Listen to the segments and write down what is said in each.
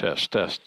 Test, test.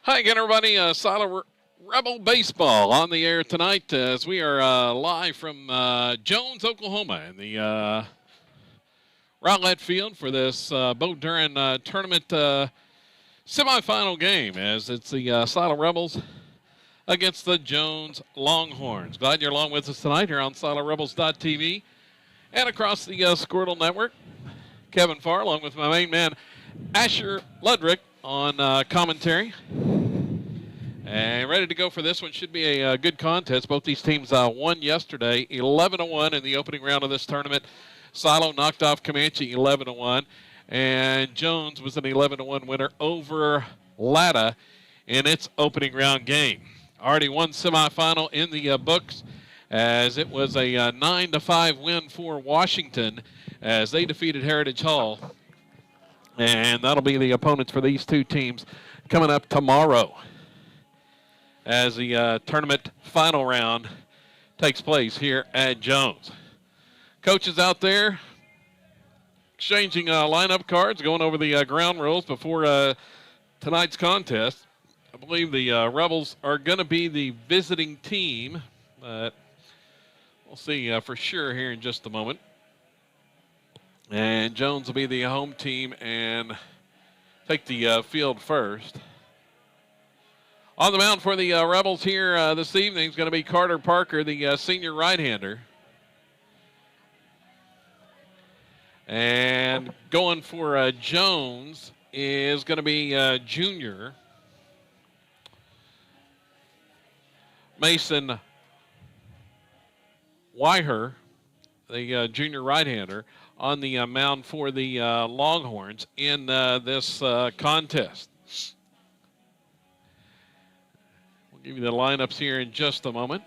Hi again, everybody. Solid Rebel Baseball on the air tonight as we are live from Jones, Oklahoma, in the Rowlett Field for this Bo Duran tournament semifinal game, as it's the Solid Rebels against the Jones Longhorns. Glad you're along with us tonight here on SolidRebels.tv and across the Squirtle Network. Kevin Farr, along with my main man, Asher Ludrick, on commentary. And ready to go for this one. Should be a good contest. Both these teams won yesterday, 11-1 in the opening round of this tournament. Silo knocked off Comanche 11-1, and Jones was an 11-1 winner over Latta in its opening round game. Already one semifinal in the books, as it was a 9-5 win for Washington as they defeated Heritage Hall. And that'll be the opponents for these two teams coming up tomorrow, as the tournament final round takes place here at Jones. Coaches out there exchanging lineup cards, going over the ground rules before tonight's contest. I believe the Rebels are going to be the visiting team, but we'll see for sure here in just a moment. And Jones will be the home team and take the field first. On the mound for the Rebels here this evening is going to be Carter Parker, the senior right-hander. And going for Jones is going to be junior Mason Weiher, the junior right-hander, on the mound for the Longhorns in this contest. We'll give you the lineups here in just a moment.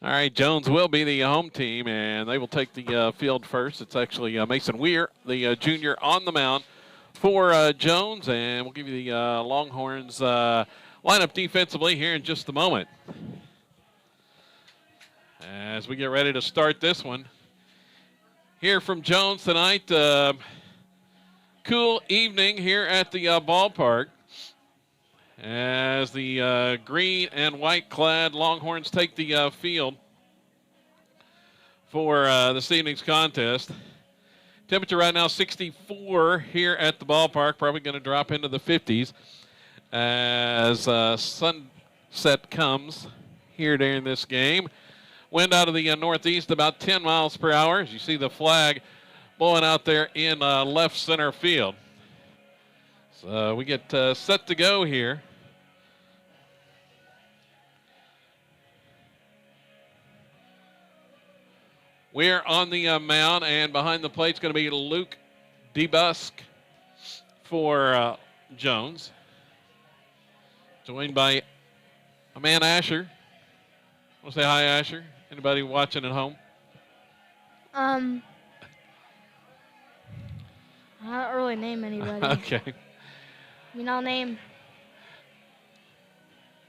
All right, Jones will be the home team, and they will take the field first. It's actually Mason Weir, the junior, on the mound for Jones, and we'll give you the Longhorns lineup defensively here in just a moment. As we get ready to start this one, here from Jones tonight, cool evening here at the ballpark, as the green and white clad Longhorns take the field for this evening's contest. Temperature right now 64 here at the ballpark, probably going to drop into the 50s as sunset comes here during this game. Wind out of the northeast about 10 miles per hour, as you see the flag blowing out there in left center field. So we get set to go here. We're on the mound, and behind the plate is going to be Luke DeBusk for Jones. Joined by a man, Asher. Want to say hi, Asher? Anybody watching at home? I don't really name anybody. Okay. I mean, I'll name.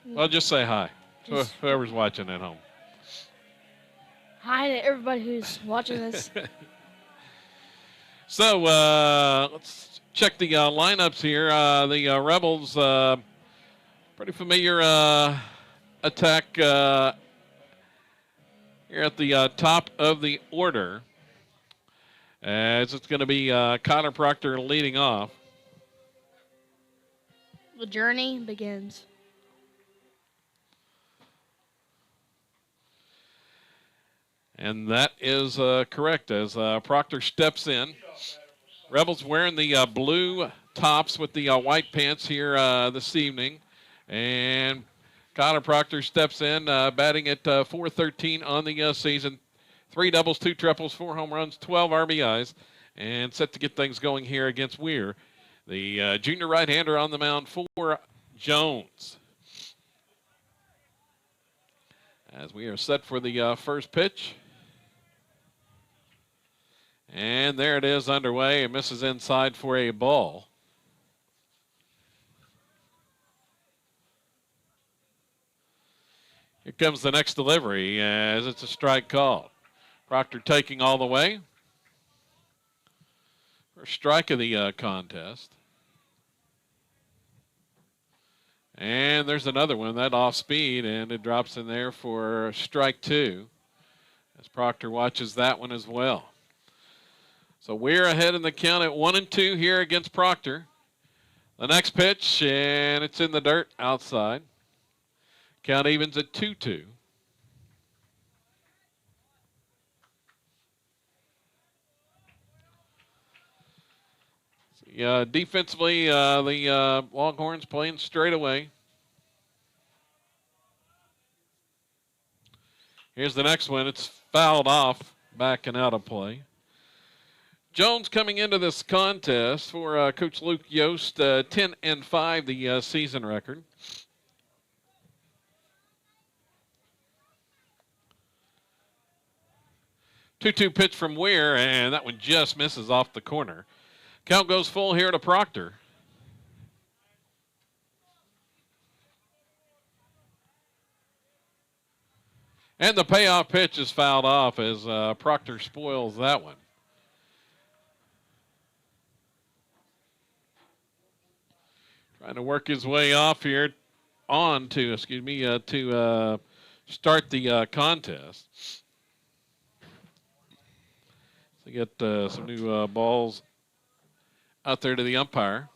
Well, just say hi to whoever's watching at home. Hi to everybody who's watching this. So let's check the lineups here. The Rebels, pretty familiar attack here at the top of the order, as it's going to be Connor Proctor leading off. The journey begins. And that is correct, as Proctor steps in. Rebels wearing the blue tops with the white pants here this evening. And Connor Proctor steps in, batting at .413 on the season. 3 doubles, 2 triples, 4 home runs, 12 RBIs, and set to get things going here against Weir, the junior right-hander on the mound for Jones. as we are set for the first pitch. And there it is underway. It misses inside for a ball. Here comes the next delivery as it's a strike call. Proctor taking all the way. First strike of the contest. And there's another one, that off speed, and it drops in there for strike 2 as Proctor watches that one as well. So we're ahead in the count at 1-2 here against Proctor. The next pitch, and it's in the dirt outside. Count evens at 2-2. Defensively, the Longhorns playing straight away. Here's the next one. It's fouled off, back and out of play. Jones coming into this contest for Coach Luke Yost, 10-5, the season record. Two-two pitch from Weir, and that one just misses off the corner. Count goes full here to Proctor. And the payoff pitch is fouled off as Proctor spoils that one. Trying to work his way off here to start the contest. So get some new balls out there to the umpire.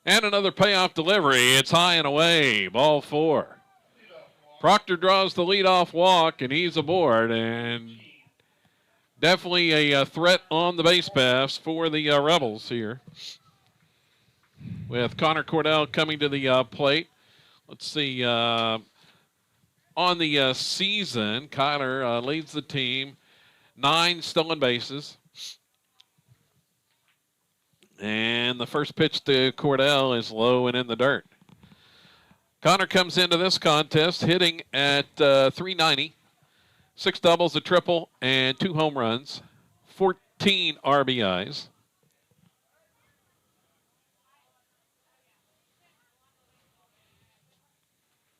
And another payoff delivery. It's high and away. Ball 4. Proctor draws the leadoff walk, and he's aboard. And definitely a threat on the base pass for the Rebels here. With Connor Cordell coming to the plate. Let's see. On the season, Kyler leads the team. 9 stolen bases. And the first pitch to Cordell is low and in the dirt. Connor comes into this contest hitting at .390. 6 doubles, a triple, and 2 home runs. 14 RBIs.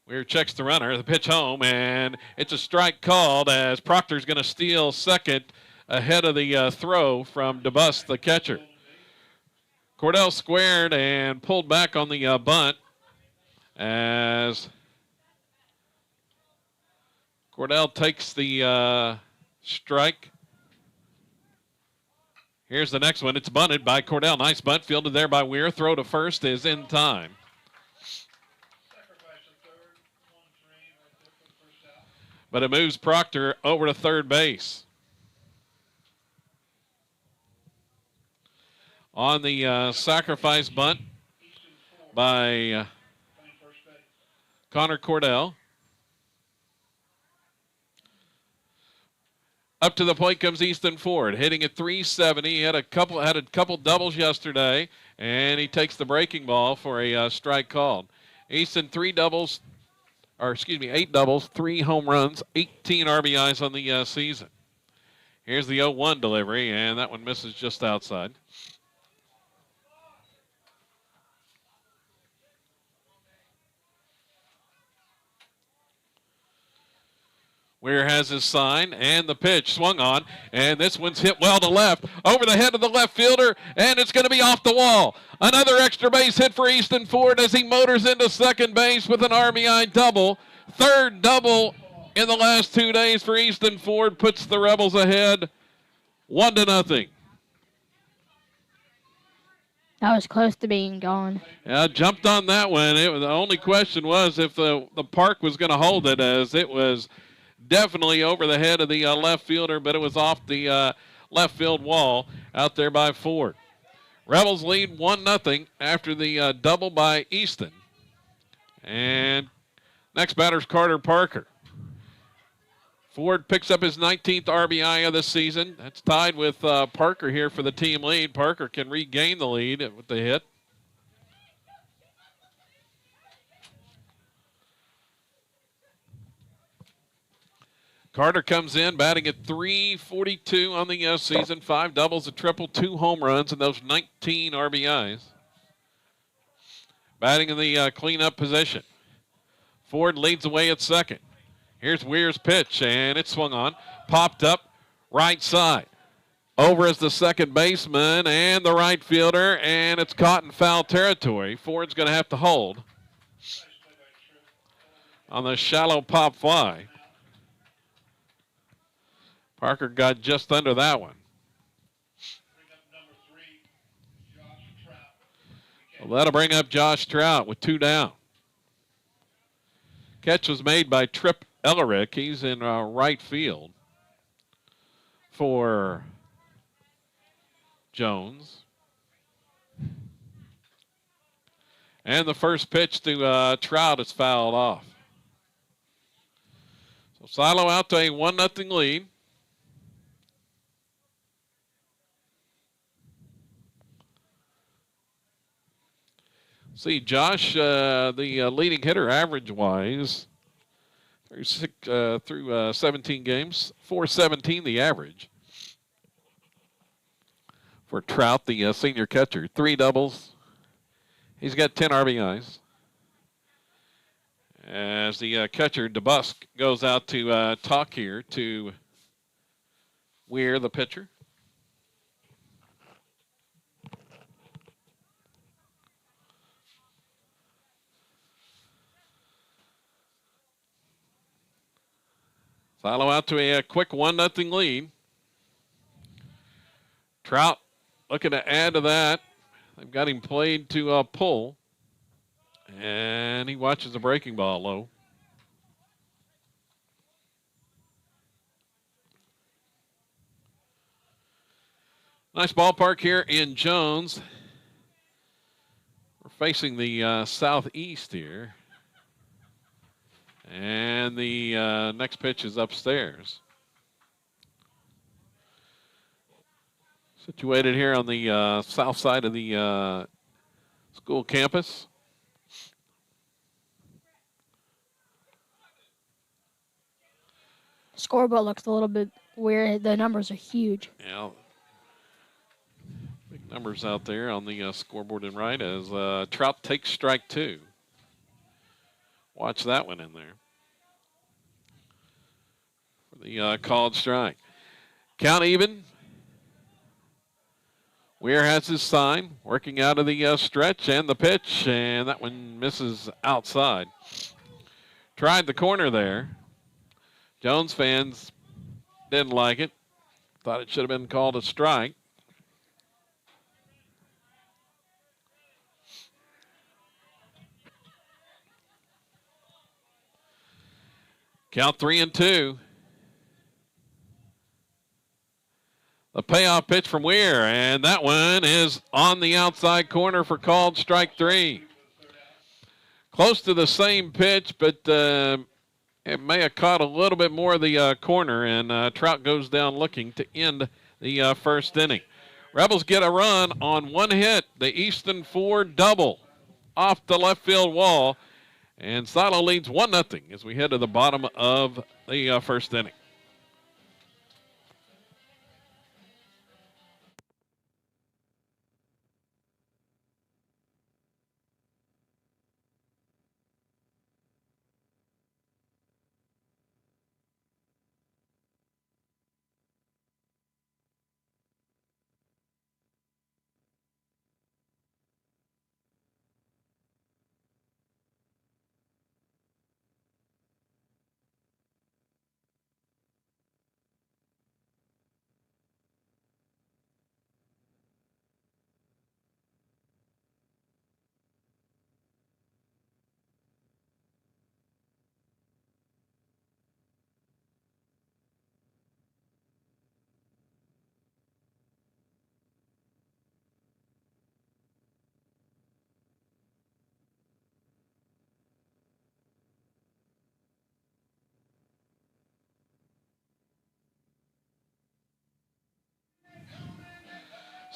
Weir checks the runner, the pitch home, and it's a strike called as Proctor's going to steal second ahead of the throw from DeBus, the catcher. Cordell squared and pulled back on the bunt as Cordell takes the strike. Here's the next one. It's bunted by Cordell. Nice bunt fielded there by Weir. Throw to first is in time. But it moves Proctor over to third base. On the sacrifice bunt by Connor Cordell. Up to the plate comes Easton Ford, hitting at .370. He had a couple doubles yesterday, and he takes the breaking ball for a strike called. Easton 8 doubles, 3 home runs, 18 RBIs on the season. Here's the 0-1 delivery, and that one misses just outside. Weir has his sign, and the pitch swung on, and this one's hit well to left, over the head of the left fielder, and it's going to be off the wall. Another extra base hit for Easton Ford as he motors into second base with an RBI double. Third double in the last 2 days for Easton Ford, puts the Rebels ahead 1-0. That was close to being gone. Yeah, jumped on that one. The only question was if the park was going to hold it, as it was definitely over the head of the left fielder, but it was off the left field wall out there by Ford. Rebels lead 1-0 after the double by Easton. And next batter's Carter Parker. Ford picks up his 19th RBI of the season. That's tied with Parker here for the team lead. Parker can regain the lead with the hit. Carter comes in batting at .342 on the season. 5 doubles, a triple, 2 home runs, and those 19 RBIs. Batting in the cleanup position. Ford leads away at second. Here's Weir's pitch, and it swung on. Popped up right side. Over is the second baseman and the right fielder, and it's caught in foul territory. Ford's going to have to hold on the shallow pop fly. Parker got just under that one. Well, that'll bring up Josh Trout with 2 down. Catch was made by Trip Ellerick. He's in right field for Jones. And the first pitch to Trout is fouled off. So Silo out to a 1-0 lead. See, Josh, the leading hitter average-wise, through 17 games, .417 the average. For Trout, the senior catcher, 3 doubles. He's got 10 RBIs. As the catcher, DeBusk, goes out to talk here to Weir, the pitcher. Silo out to a quick 1-0 lead. Trout looking to add to that. They've got him played to pull. And he watches the breaking ball low. Nice ballpark here in Jones. We're facing the southeast here. And the next pitch is upstairs. Situated here on the south side of the school campus. Scoreboard looks a little bit weird. The numbers are huge. Yeah. Big numbers out there on the scoreboard and right as Trout takes strike 2. Watch that one in there. For the called strike. Count even. Weir has his sign, working out of the stretch and the pitch, and that one misses outside. Tried the corner there. Jones fans didn't like it. Thought it should have been called a strike. Count 3-2. The payoff pitch from Weir, and that one is on the outside corner for called strike 3. Close to the same pitch, but it may have caught a little bit more of the corner, and Trout goes down looking to end the first inning. Rebels get a run on 1 hit, the Easton Ford double off the left field wall. And Silo leads 1-0 as we head to the bottom of the first inning.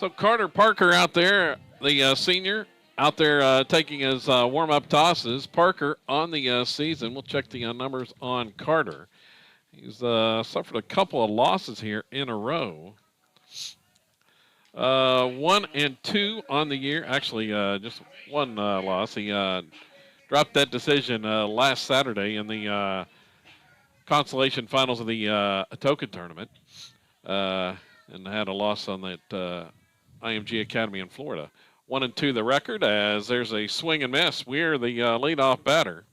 So Carter Parker out there, the senior, out there taking his warm-up tosses. Parker on the season. We'll check the numbers on Carter. He's suffered a couple of losses here in a row. 1 and 2 on the year. Actually, just one loss. He dropped that decision last Saturday in the consolation finals of the Atoka tournament, and had a loss on that IMG Academy in Florida. 1 and 2 the record, as there's a swing and miss. We're the leadoff batter.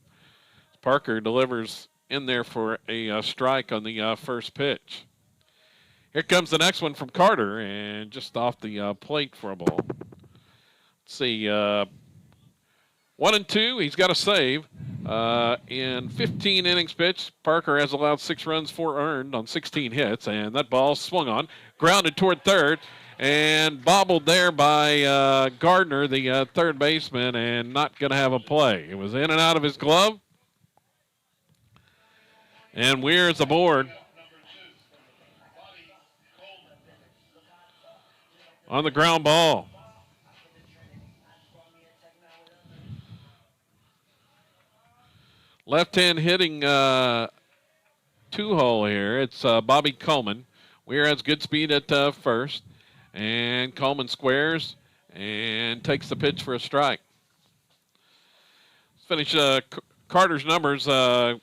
Parker delivers in there for a strike on the first pitch. Here comes the next one from Carter, and just off the plate for a ball. Let's see, 1 and 2, he's got a save. In 15 innings pitched, Parker has allowed 6 runs, 4 earned on 16 hits, and that ball swung on, grounded toward third, and bobbled there by Gardner, the third baseman, and not going to have a play. It was in and out of his glove, and Weir's aboard. On the ground ball. Left-hand hitting two-hole here. It's Bobby Coleman. Weir has good speed at first. And Coleman squares and takes the pitch for a strike. Let's finish Carter's numbers. Parker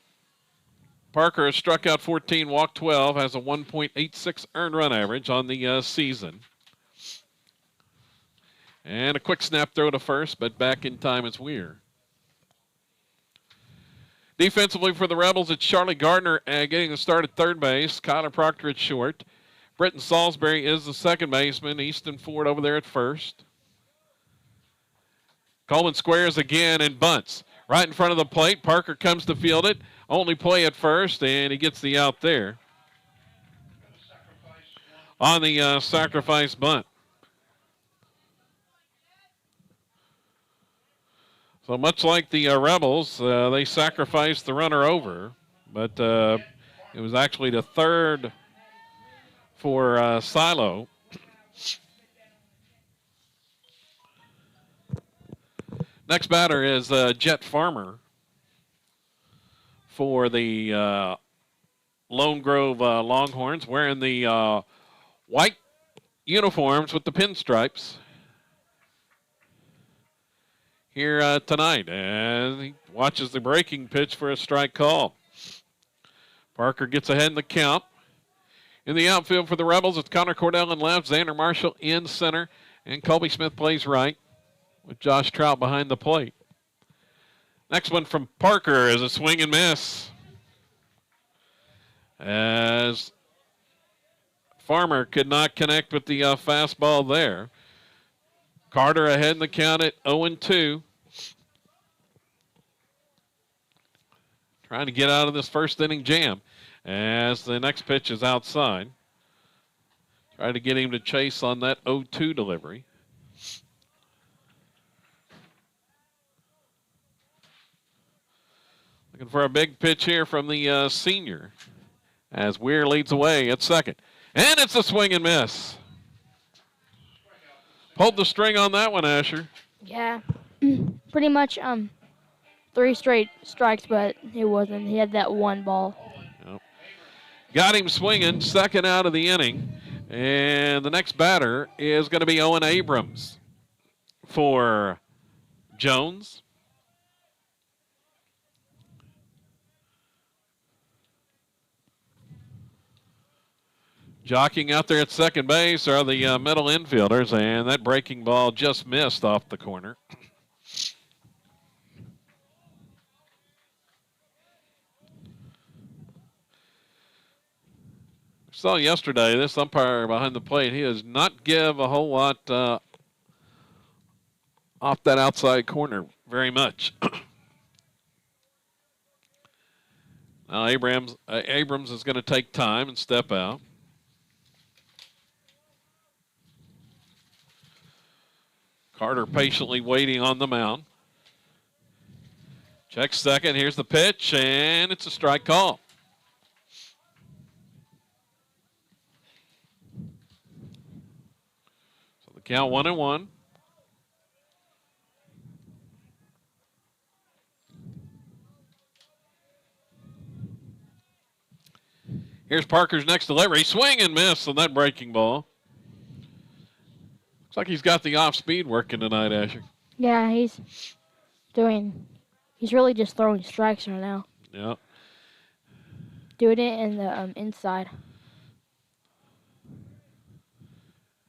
has struck out 14, walked 12, has a 1.86 earned run average on the season. And a quick snap throw to first, but back in time is Weir. Defensively for the Rebels, it's Charlie Gardner getting the start at third base. Kyler Proctor at short. Britton Salisbury is the second baseman. Easton Ford over there at first. Coleman squares again and bunts. Right in front of the plate, Parker comes to field it. Only play at first, and he gets the out there. On the sacrifice bunt. So much like the Rebels, they sacrificed the runner over, but it was actually the third for Silo. Next batter is Jet Farmer for the Lone Grove Longhorns, wearing the white uniforms with the pinstripes here tonight, and he watches the breaking pitch for a strike call. Parker gets ahead in the count. In the outfield for the Rebels, it's Connor Cordell in left, Xander Marshall in center, and Colby Smith plays right with Josh Trout behind the plate. Next one from Parker is a swing and miss, as Farmer could not connect with the fastball there. Carter ahead in the count at 0-2. Trying to get out of this first inning jam as the next pitch is outside. Try to get him to chase on that 0-2 delivery. Looking for a big pitch here from the senior as Weir leads away at second. And it's a swing and miss. Pulled the string on that one, Asher. Yeah, pretty much 3 straight strikes, but it wasn't. He had that one ball. Yep. Got him swinging, second out of the inning. And the next batter is going to be Owen Abrams for Jones. Jockeying out there at second base are the middle infielders, and that breaking ball just missed off the corner. Saw yesterday, this umpire behind the plate, he does not give a whole lot off that outside corner very much. Now Abrams is going to take time and step out. Carter patiently waiting on the mound. Checks second. Here's the pitch, and it's a strike call. So the Count 1-1. Here's Parker's next delivery. Swing and miss on that breaking ball. Looks like he's got the off speed working tonight, Asher. Yeah, he's really just throwing strikes right now. Yeah. Doing it in the inside.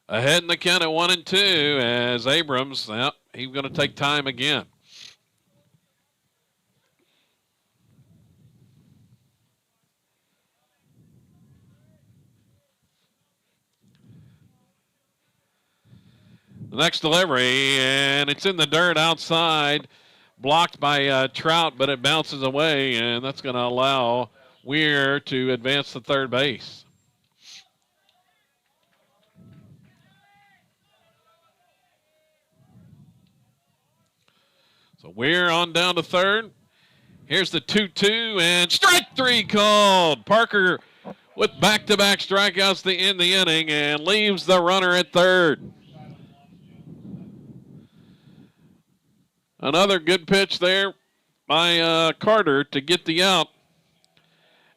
Ahead in the count at 1-2 as Abrams, he's going to take time again. The next delivery, and it's in the dirt outside, blocked by Trout, but it bounces away, and that's going to allow Weir to advance to third base. So Weir on down to third. Here's the 2-2, and strike three called. Parker with back-to-back strikeouts to end the inning and leaves the runner at third. Another good pitch there by Carter to get the out.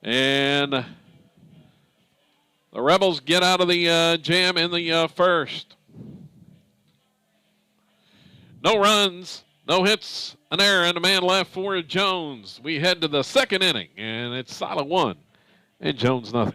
And the Rebels get out of the jam in the first. No runs, no hits, an error, and a man left for Jones. We head to the second inning, and it's Sila 1 and Jones nothing.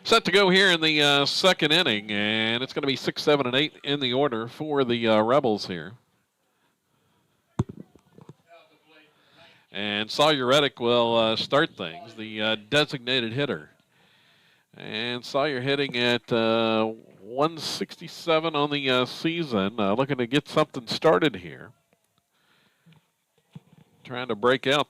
Set to go here in the second inning, and it's going to be 6, 7, and 8 in the order for the Rebels here. And Sawyer Reddick will start things, the designated hitter. And Sawyer hitting at 167 on the season, looking to get something started here. Trying to break out.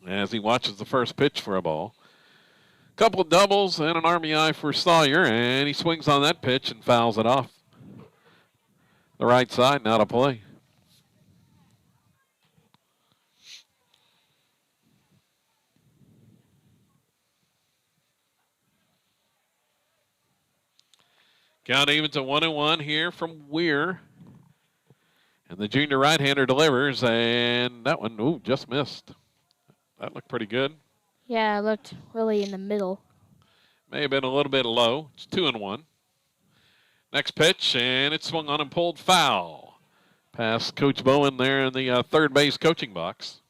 As he watches the first pitch for a ball. Couple of doubles and an RBI for Sawyer, and he swings on that pitch and fouls it off. The right side, now to play. Count even to 1-1 here from Weir. And the junior right-hander delivers, and that one, just missed. That looked pretty good. Yeah, it looked really in the middle. May have been a little bit low. It's 2-1. Next pitch, and it swung on and pulled foul. Past Coach Bowen there in the third base coaching box.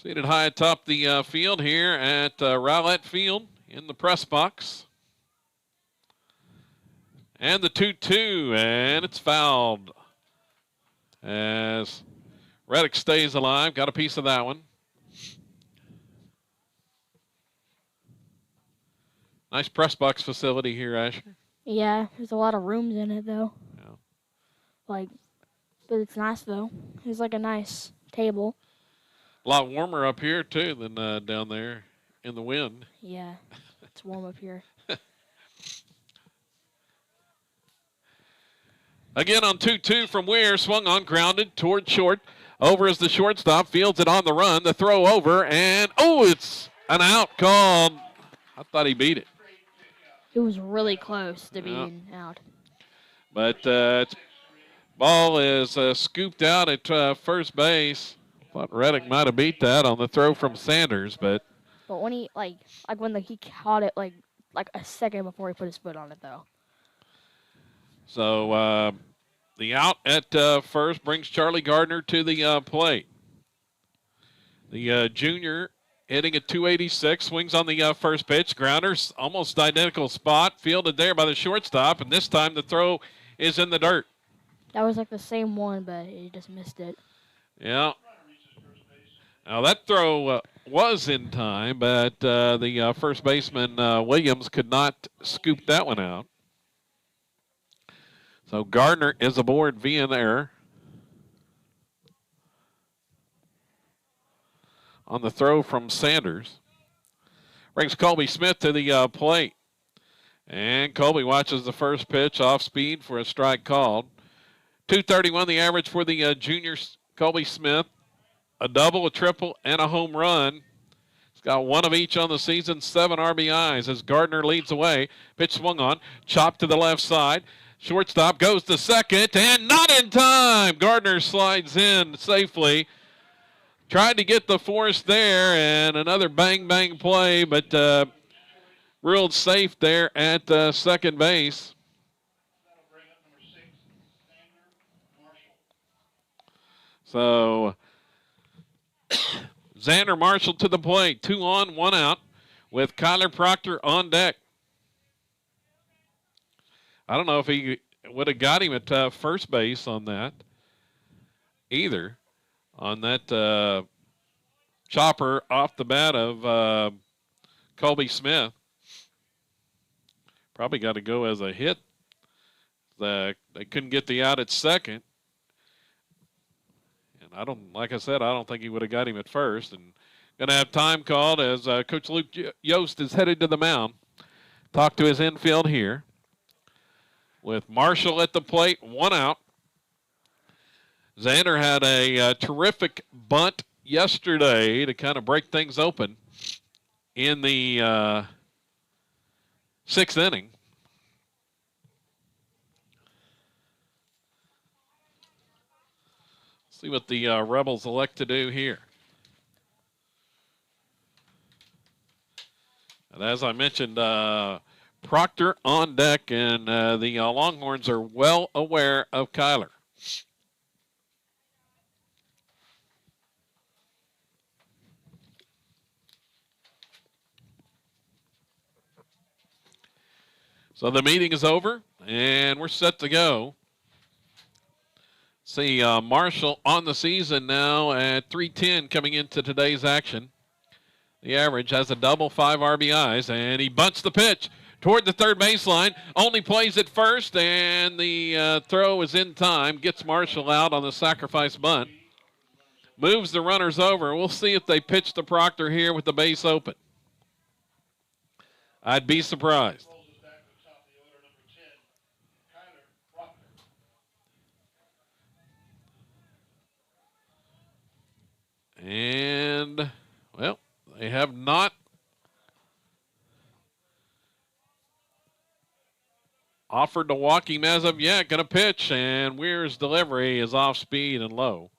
Seated high atop the field here at Rowlett Field in the press box. And the 2-2, and it's fouled as Reddick stays alive. Got a piece of that one. Nice press box facility here, Asher. Yeah, there's a lot of rooms in it, though. Yeah. But it's nice, though. It's like a nice table. A lot warmer up here, too, than down there in the wind. Yeah, it's warm up here. Again on 2-2 from Weir, swung on, grounded toward short. Over is the shortstop, fields it on the run. The throw over, and it's an out called. I thought he beat it. It was really close to being out. But ball is scooped out at first base. Thought Reddick might have beat that on the throw from Sanders, but when he he caught it like a second before he put his foot on it, though. So the out at first brings Charlie Gardner to the plate. The junior hitting at 286, swings on the first pitch. Grounders, almost identical spot, fielded there by the shortstop, and this time the throw is in the dirt. That was like the same one, but he just missed it. Yeah. Now that throw was in time, but the first baseman, Williams, could not scoop that one out. So Gardner is aboard via an error. On the throw from Sanders. Brings Colby Smith to the plate. And Colby watches the first pitch off speed for a strike called. 231 the average for the junior Colby Smith. A double, a triple, and a home run. He's got one of each on the season, 7 RBIs as Gardner leads away. Pitch swung on, chopped to the left side. Shortstop goes to second, and not in time. Gardner slides in safely. Tried to get the force there, and another bang-bang play, but ruled safe there at second base. So Xander Marshall to the plate, 2 on, 1 out, with Kyler Proctor on deck. I don't know if he would have got him at first base on that either. On that chopper off the bat of Colby Smith. Probably got to go as a hit. They couldn't get the out at second. And like I said, I don't think he would have got him at first. And going to have time called as Coach Luke Yost is headed to the mound. Talk to his infield here. With Marshall at the plate, 1 out. Xander had a terrific bunt yesterday to kind of break things open in the 6th inning. See what the Rebels elect to do here. And as I mentioned, Proctor on deck, and the Longhorns are well aware of Kyler. So the meeting is over, and we're set to go. See Marshall on the season now at 310 coming into today's action. The average has a double, 5 RBIs, and he bunts the pitch toward the third baseline. Only plays at first, and the throw is in time. Gets Marshall out on the sacrifice bunt. Moves the runners over. We'll see if they pitch to Proctor here with the base open. I'd be surprised. And, well, they have not offered to walk him as of yet. Going to pitch, and Weir's delivery is off speed and low.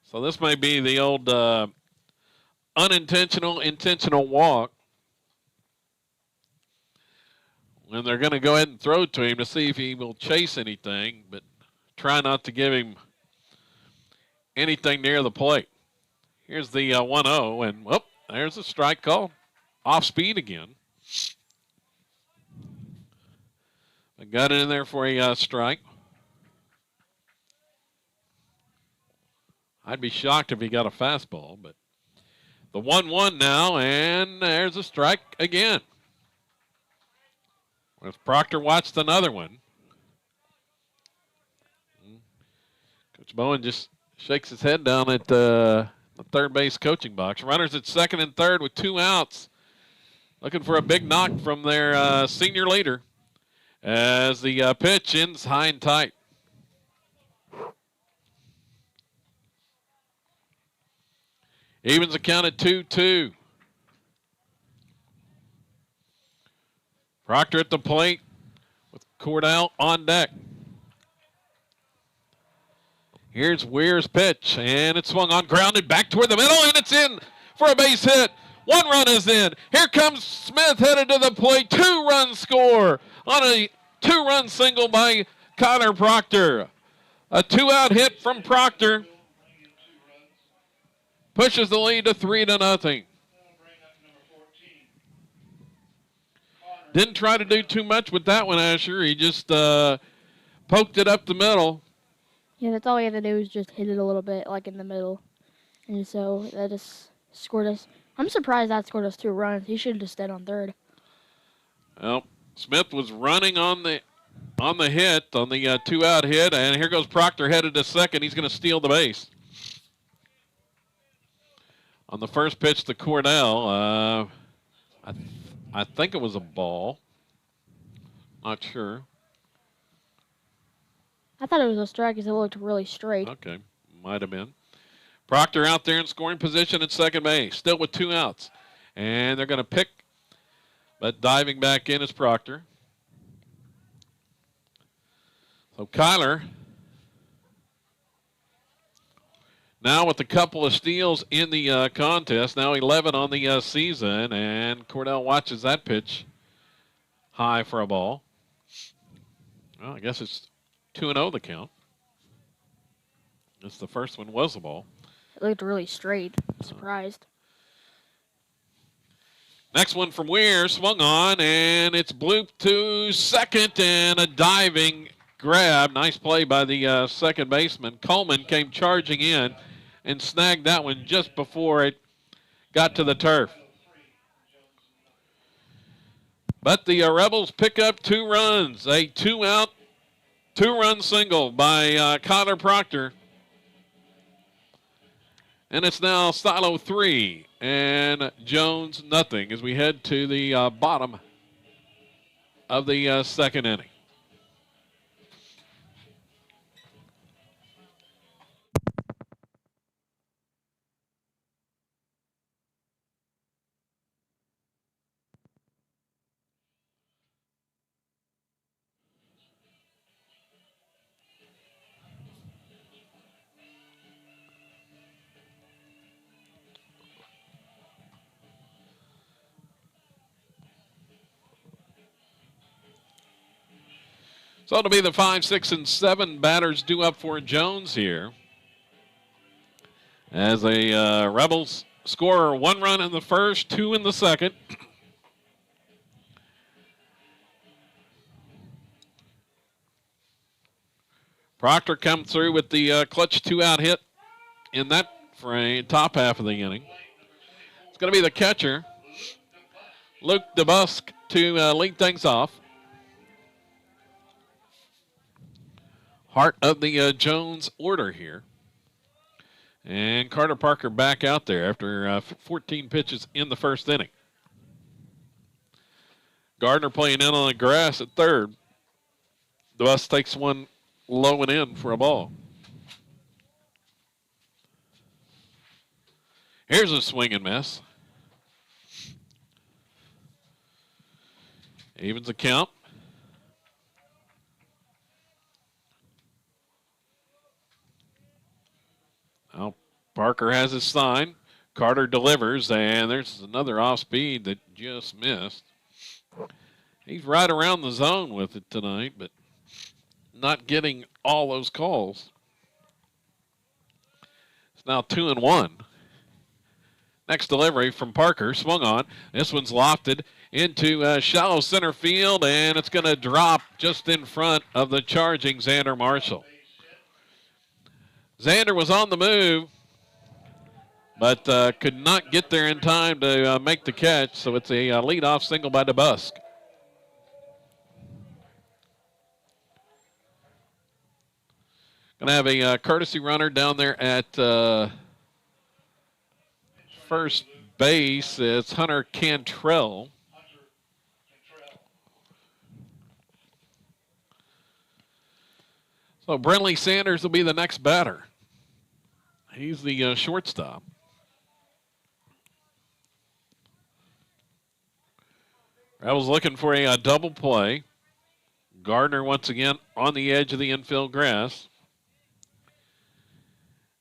So this may be the old unintentional, intentional walk. When they're going to go ahead and throw to him to see if he will chase anything, but try not to give him anything near the plate. Here's the 1-0, and whoop, there's a strike call. Off speed again. I got it in there for a strike. I'd be shocked if he got a fastball, but the 1-1 now, and there's a strike again. If Proctor watched another one. Coach Bowen just shakes his head down at the third base coaching box. Runners at second and third with 2 outs. Looking for a big knock from their senior leader as the pitch ends high and tight. Evens the count at 2-2. Proctor at the plate with Cordell on deck. Here's Weir's pitch, and it's swung on, grounded back toward the middle, and it's in for a base hit. One run is in. Here comes Smith headed to the plate. 2-run score on a 2-run single by Connor Proctor. A 2-out hit from Proctor pushes the lead to 3-0. Didn't try to do too much with that one, Asher. He just poked it up the middle. Yeah, that's all he had to do was just hit it a little bit, like in the middle. And so that just scored us. I'm surprised that scored us 2 runs. He should have just stayed on third. Well, Smith was running on the hit, on the 2-out hit, and here goes Proctor headed to second. He's going to steal the base. On the first pitch to Cordell, I think it was a ball. Not sure. I thought it was a strike because it looked really straight. Okay, might have been. Proctor out there in scoring position at second base, still with 2 outs. And they're going to pick, but diving back in is Proctor. So Kyler, now with a couple of steals in the contest, now 11 on the season, and Cordell watches that pitch high for a ball. Well, I guess it's 2-0 the count. This the first one was a ball. It looked really straight. Surprised. Next one from Weir, swung on, and it's blooped to second, and a diving grab. Nice play by the second baseman. Coleman came charging in and snagged that one just before it got to the turf. But the Rebels pick up 2 runs. A 2-out, 2-run single by Connor Proctor. And it's now Silo 3 and Jones nothing as we head to the bottom of the second inning. So it'll be the 5, 6, and 7 batters due up for Jones here. As a Rebels score 1 run in the first, 2 in the second. Proctor comes through with the clutch 2-out hit in that frame, top half of the inning. It's going to be the catcher, Luke DeBusk, to lead things off. Heart of the Jones order here. And Carter Parker back out there after 14 pitches in the first inning. Gardner playing in on the grass at third. DeBusk takes one low and in for a ball. Here's a swing and miss. Evens the count. Now Parker has his sign. Carter delivers, and there's another off speed that just missed. He's right around the zone with it tonight, but not getting all those calls. It's now 2-1. Next delivery from Parker, swung on. This one's lofted into shallow center field, and it's going to drop just in front of the charging Xander Marshall. Xander was on the move, but could not get there in time to make the catch, so it's a leadoff single by DeBusk. Going to have a courtesy runner down there at first base. It's Hunter Cantrell. So Brentley Sanders will be the next batter. He's the shortstop. I was looking for a double play. Gardner once again on the edge of the infield grass.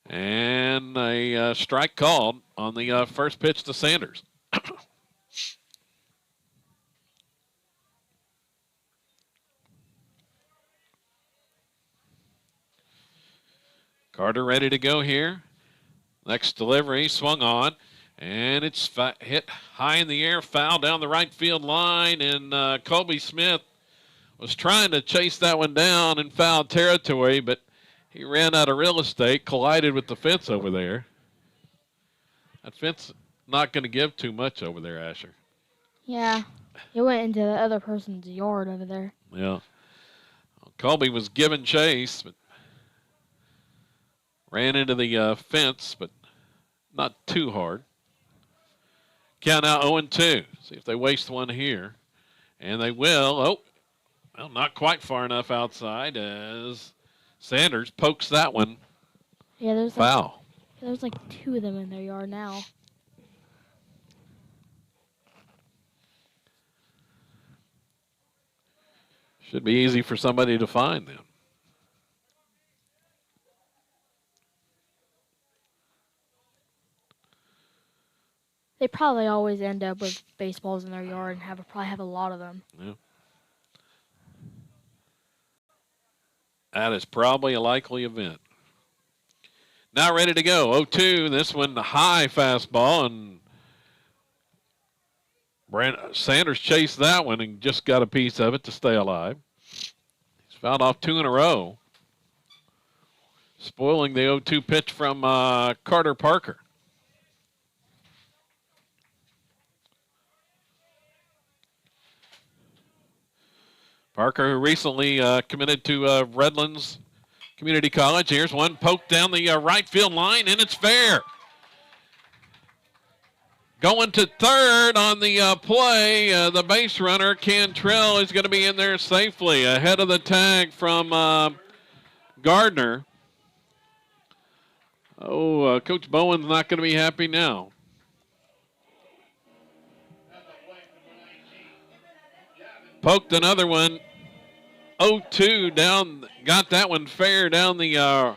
And a strike called on the first pitch to Sanders. Carter ready to go here. Next delivery swung on, and it's hit high in the air, foul down the right field line, and Colby Smith was trying to chase that one down in foul territory, but he ran out of real estate, collided with the fence over there. That fence not going to give too much over there, Asher. Yeah, it went into the other person's yard over there. Yeah. Colby was giving chase, but ran into the fence, but not too hard. Count out 0-2. See if they waste one here. And they will. Oh, well, not quite far enough outside as Sanders pokes that one. Yeah, there's foul. There's like 2 of them in their yard now. Should be easy for somebody to find them. They probably always end up with baseballs in their yard and probably have a lot of them. Yeah. That is probably a likely event. Now ready to go. 0-2. This one, the high fastball, and Sanders chased that one and just got a piece of it to stay alive. He's fouled off 2 in a row, spoiling the 0-2 pitch from Carter Parker. Parker, who recently committed to Redlands Community College. Here's one poked down the right field line, and it's fair. Going to third on the play, the base runner, Cantrell, is going to be in there safely ahead of the tag from Gardner. Oh, Coach Bowen's not going to be happy now. Poked another one. 0-2 down, got that one fair down the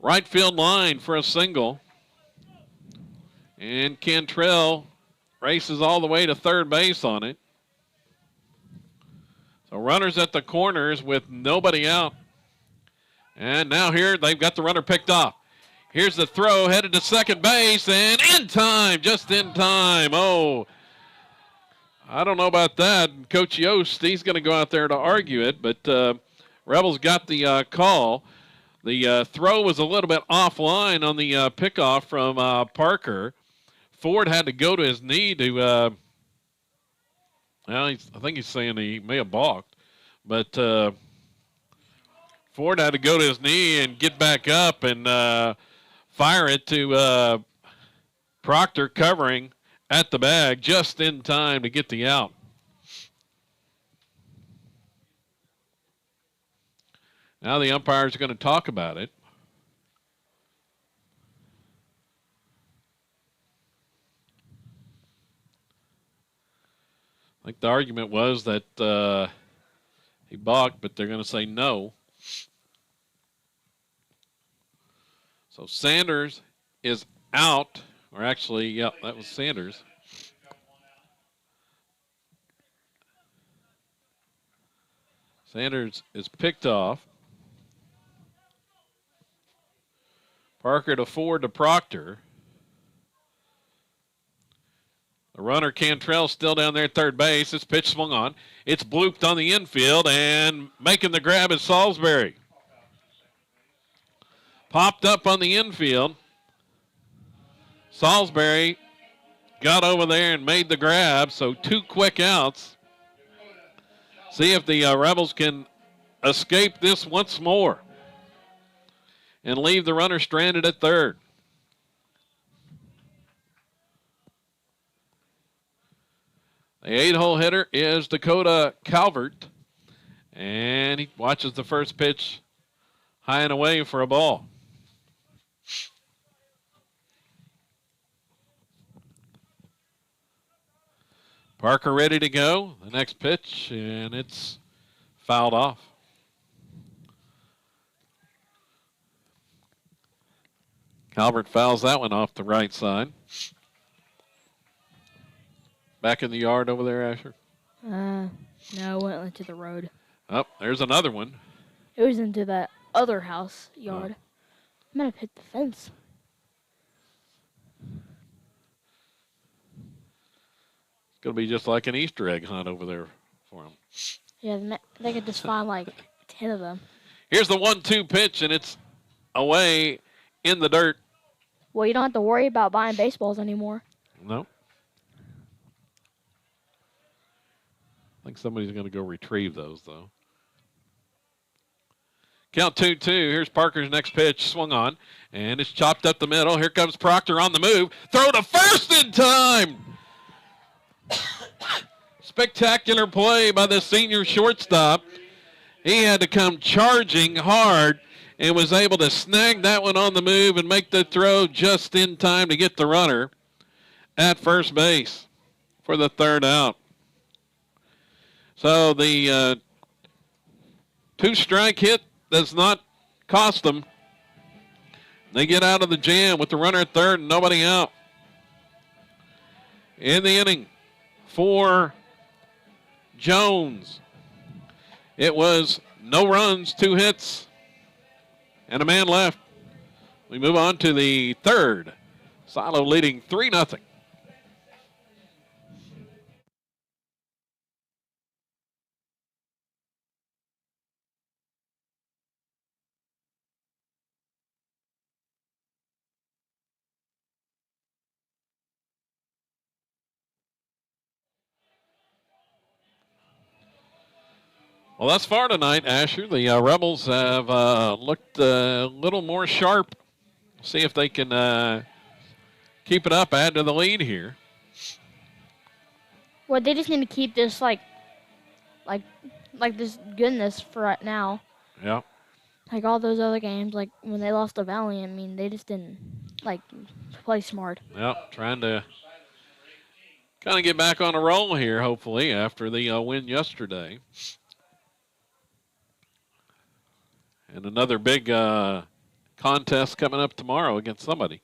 right field line for a single. And Cantrell races all the way to third base on it. So runners at the corners with nobody out. And now here they've got the runner picked off. Here's the throw headed to second base, and in time, just in time. Oh, I don't know about that. Coach Yost, he's going to go out there to argue it, but Rebels got the call. The throw was a little bit offline on the pickoff from Parker. Ford had to go to his knee to, well, I think he's saying he may have balked, but Ford had to go to his knee and get back up and fire it to Proctor covering at the bag just in time to get the out. Now the umpires are going to talk about it. I think the argument was that he balked, but they're going to say no. So Sanders is out. Or actually, yeah, that was Sanders. Sanders is picked off. Parker to Ford to Proctor. The runner Cantrell still down there at third base. This pitch swung on. It's blooped on the infield, and making the grab is Salisbury. Popped up on the infield. Salisbury got over there and made the grab, so 2 quick outs. See if the Rebels can escape this once more and leave the runner stranded at third. The 8-hole hitter is Dakota Calvert, and he watches the first pitch high and away for a ball. Parker ready to go. The next pitch, and it's fouled off. Calvert fouls that one off the right side. Back in the yard over there, Asher? No, it went into the road. Oh, there's another one. It was into that other house yard. I might have hit the fence. It's going to be just like an Easter egg hunt over there for them. Yeah, they could just find like 10 of them. Here's the 1-2 pitch, and it's away in the dirt. Well, you don't have to worry about buying baseballs anymore. No. I think somebody's going to go retrieve those, though. Count 2-2. Here's Parker's next pitch. Swung on, and it's chopped up the middle. Here comes Proctor on the move. Throw to first in time. Spectacular play by the senior shortstop. He had to come charging hard and was able to snag that one on the move and make the throw just in time to get the runner at first base for the third out. So the 2-strike hit does not cost them. They get out of the jam with the runner at third and nobody out. In the inning for Jones, it was no runs, 2 hits, and a man left. We move on to the third. Silo leading 3-0. Well, thus far tonight, Asher, the Rebels have looked a little more sharp. See if they can keep it up, add to the lead here. Well, they just need to keep this like this goodness for right now. Yeah. Like all those other games, like when they lost to Valley, I mean, they just didn't like play smart. Yeah, trying to kind of get back on a roll here, hopefully, after the win yesterday. And another big contest coming up tomorrow against somebody.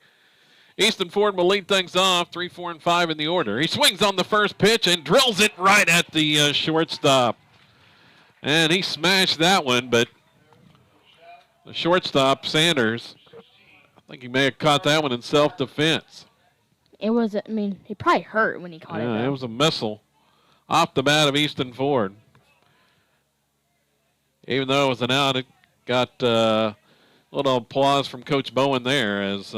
Easton Ford will lead things off, 3, 4, and 5 in the order. He swings on the first pitch and drills it right at the shortstop. And he smashed that one, but the shortstop, Sanders, I think he may have caught that one in self-defense. It was, I mean, he probably hurt when he caught it. Yeah, it was a missile off the bat of Easton Ford. Even though it was an out, it got a little applause from Coach Bowen there as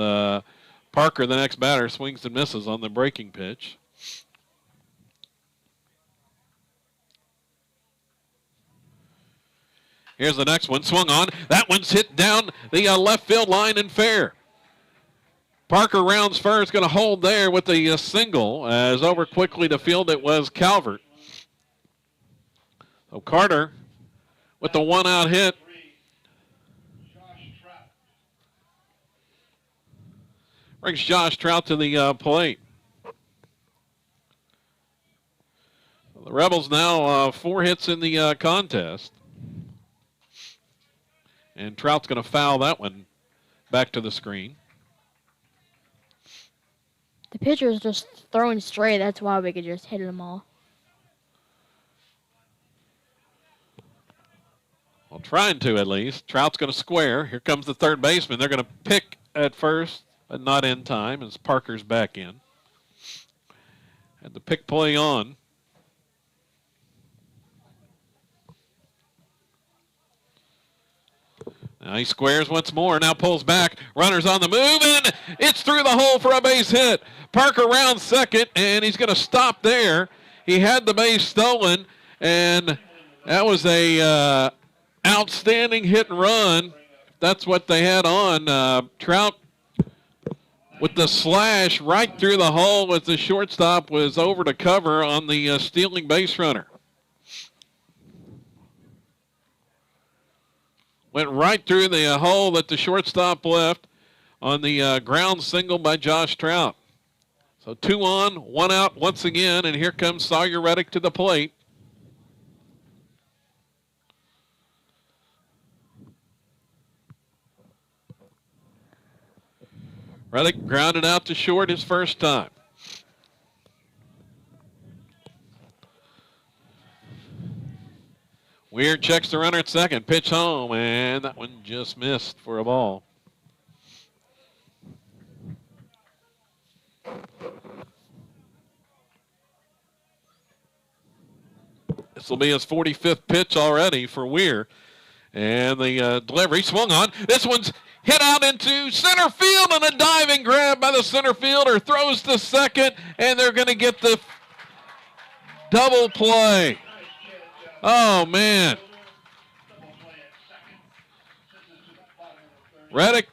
Parker, the next batter, swings and misses on the breaking pitch. Here's the next one, swung on. That one's hit down the left field line and fair. Parker rounds first, going to hold there with the single as over quickly to field it was Calvert. So Carter with the 1-out hit. Brings Josh Trout to the plate. The Rebels now 4 hits in the contest. And Trout's going to foul that one back to the screen. The pitcher's just throwing straight. That's why we could just hit them all. Well, trying to at least. Trout's going to square. Here comes the third baseman. They're going to pick at first, but not in time as Parker's back in. And the pick play on. Now he squares once more, now pulls back. Runner's on the move, and it's through the hole for a base hit. Parker rounds second, and he's going to stop there. He had the base stolen, and that was a outstanding hit and run. That's what they had on. Trout with the slash right through the hole as the shortstop was over to cover on the stealing base runner. Went right through the hole that the shortstop left on the ground single by Josh Trout. So 2 on, 1 out once again, and here comes Sawyer Reddick to the plate. Reddick grounded out to short his first time. Weir checks the runner at second. Pitch home, and that one just missed for a ball. This will be his 45th pitch already for Weir. And the delivery swung on. This one's hit out into center field, and a diving grab by the center fielder. Throws to second, and they're going to get the double play. Oh, man. Reddick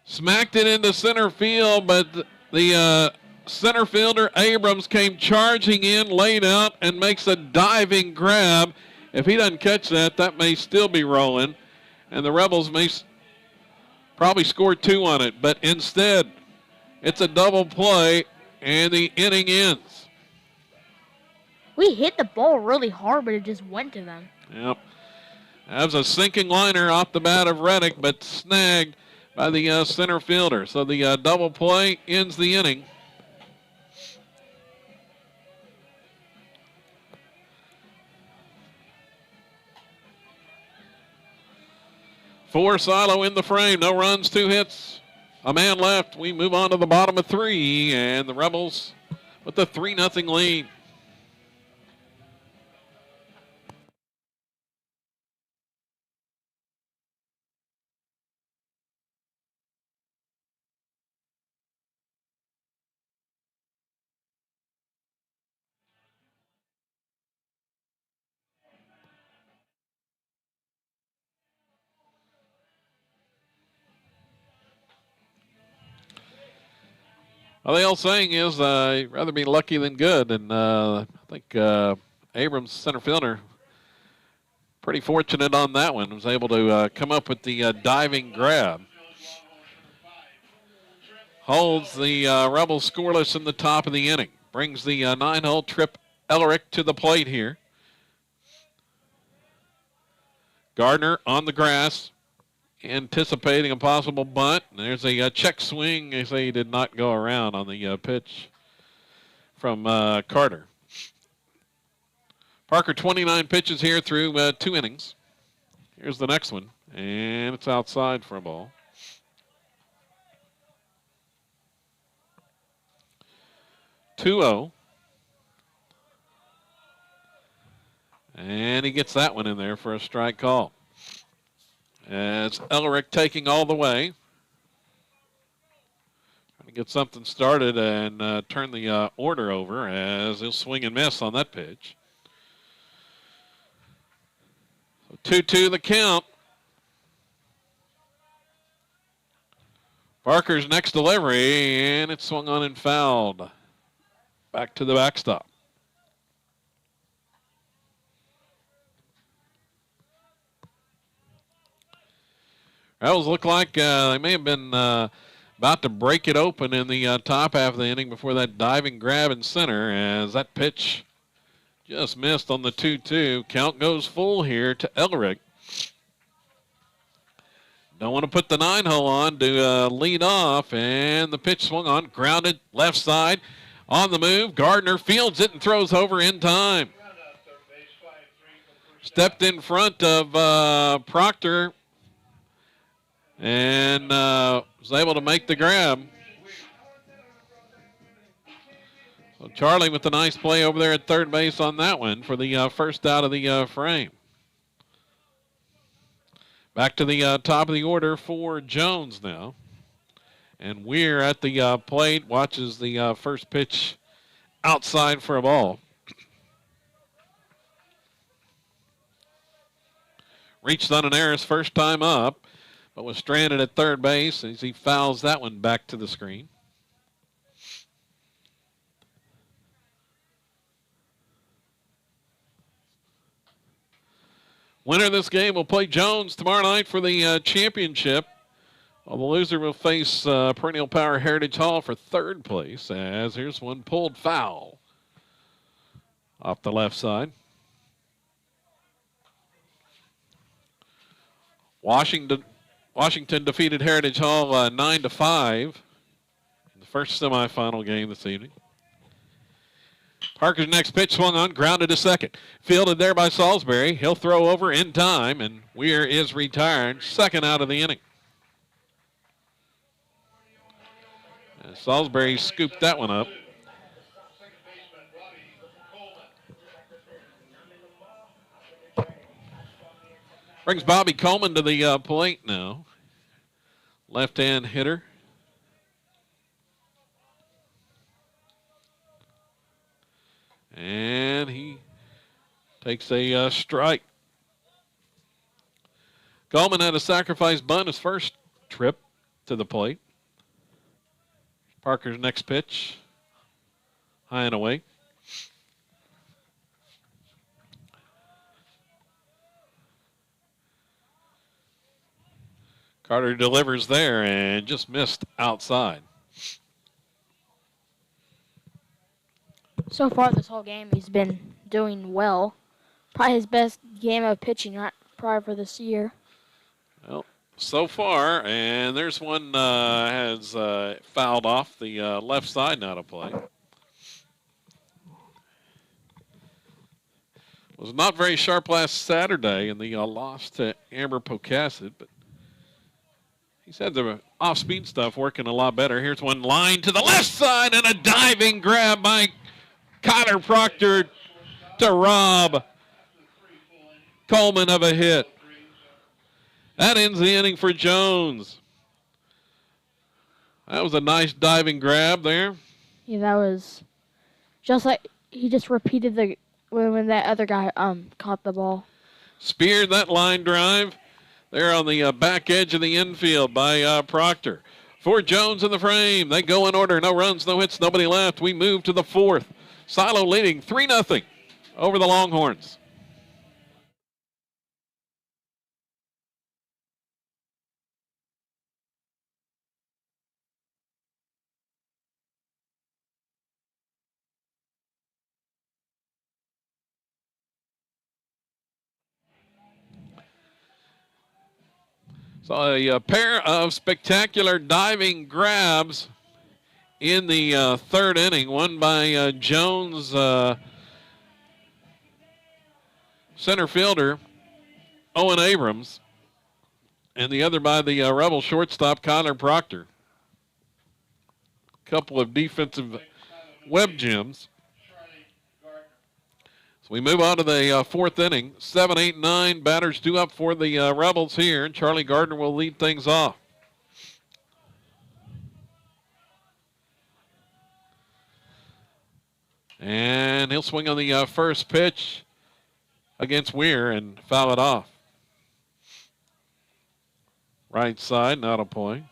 smacked it into center field, but the center fielder Abrams came charging in, laid out, and makes a diving grab. If he doesn't catch that, that may still be rolling, and the Rebels may probably score 2 on it. But instead, it's a double play, and the inning ends. We hit the ball really hard, but it just went to them. Yep. That was a sinking liner off the bat of Reddick, but snagged by the center fielder. So the double play ends the inning. Four Silo in the frame. No runs, 2 hits, a man left. We move on to the bottom of 3, and the Rebels with the 3-0 lead. Well, the old saying is, you'd rather be lucky than good, and I think Abrams, center fielder, pretty fortunate on that one. Was able to come up with the diving grab. Holds the Rebels scoreless in the top of the inning. Brings the 9-hole Trip Ellerick to the plate here. Gardner on the grass, anticipating a possible bunt. There's a check swing. They say he did not go around on the pitch from Carter. Parker, 29 pitches here through 2 innings. Here's the next one, and it's outside for a ball. (2-0). And he gets that one in there for a strike call. As Ellerick taking all the way. Trying to get something started and turn the order over as he'll swing and miss on that pitch. So 2-2 the count. Parker's next delivery, and it's swung on and fouled. Back to the backstop. Rebels look like they may have been about to break it open in the top half of the inning before that diving grab in center, as that pitch just missed on the 2-2. Count goes full here to Ellerick. Don't want to put the 9-hole on to lead off, and the pitch swung on, grounded left side on the move. Gardner fields it and throws over in time. Stepped in front of Proctor and was able to make the grab. So Charlie with a nice play over there at third base on that one for the first out of the frame. Back to the top of the order for Jones now. And Weir at the plate watches the first pitch outside for a ball. Reached on an error his first time up, but was stranded at third base as he fouls that one back to the screen. Winner of this game will play Jones tomorrow night for the championship. Well, the loser will face Perennial Power Heritage Hall for third place, as here's one pulled foul off the left side. Washington defeated Heritage Hall 9-5 in the first semifinal game this evening. Parker's next pitch swung on, grounded to second. Fielded there by Salisbury. He'll throw over in time, and Weir is retired. Second out of the inning. And Salisbury scooped that one up. Brings Bobby Coleman to the plate now. Left-hand hitter. And he takes a strike. Coleman had a sacrifice bunt his first trip to the plate. Parker's next pitch. High and away. Carter delivers there and just missed outside. So far this whole game, he's been doing well. Probably his best game of pitching prior for this year. Well, so far, and there's one has fouled off the left side now to play. Was not very sharp last Saturday in the loss to Amber Pocasset, but he's had the off-speed stuff working a lot better. Here's one line to the left side and a diving grab by Kyler Proctor to rob Coleman of a hit. That ends the inning for Jones. That was a nice diving grab there. Yeah, that was just like he just repeated when that other guy caught the ball. Speared that line drive there on the back edge of the infield by Proctor. For Jones in the frame. They go in order. No runs, no hits, nobody left. We move to the fourth. Silo leading 3-0 over the Longhorns. So a pair of spectacular diving grabs in the third inning. One by Jones, center fielder, Owen Abrams. And the other by the Rebel shortstop, Kyler Proctor. Couple of defensive web gems. So we move on to the fourth inning. 7, 8, 9 batters due up for the Rebels here. And Charlie Gardner will lead things off. And he'll swing on the first pitch against Weir and foul it off. Right side, not a point.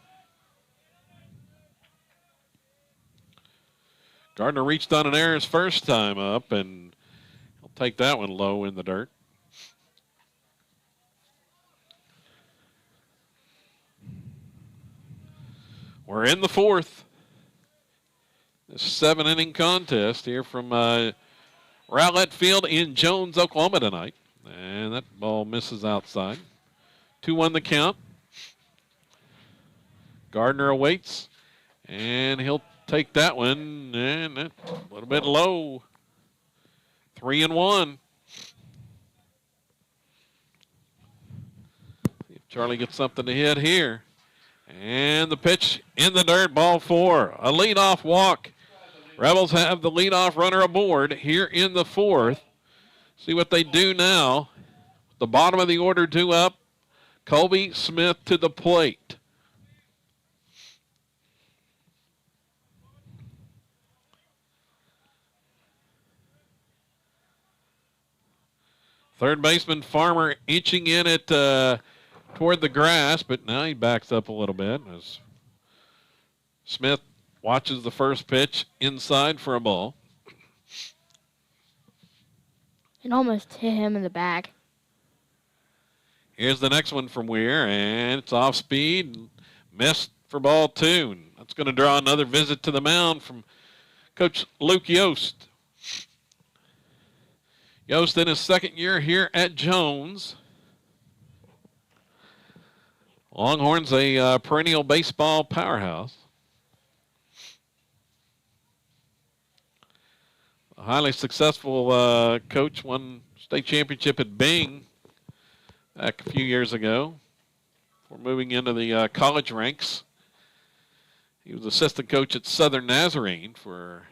Gardner reached on an error his first time up, and he'll take that one low in the dirt. We're in the fourth. This 7-inning contest here from Rowlett Field in Jones, Oklahoma tonight. And that ball misses outside. 2-1 the count. Gardner awaits, and he'll take that one, and a little bit low. 3-1. See if Charlie gets something to hit here. And the pitch in the dirt, ball 4. A leadoff walk. Rebels have the leadoff runner aboard here in the fourth. See what they do now. The bottom of the order due up. Colby Smith to the plate. Third baseman Farmer inching in it toward the grass, but now he backs up a little bit as Smith watches the first pitch inside for a ball. It almost hit him in the back. Here's the next one from Weir, and it's off speed. Missed for ball 2. That's going to draw another visit to the mound from Coach Luke Yost. Yost in his second year here at Jones. Longhorns a perennial baseball powerhouse. highly successful coach, won state championship at Bing back a few years ago before moving into the college ranks. He was assistant coach at Southern Nazarene for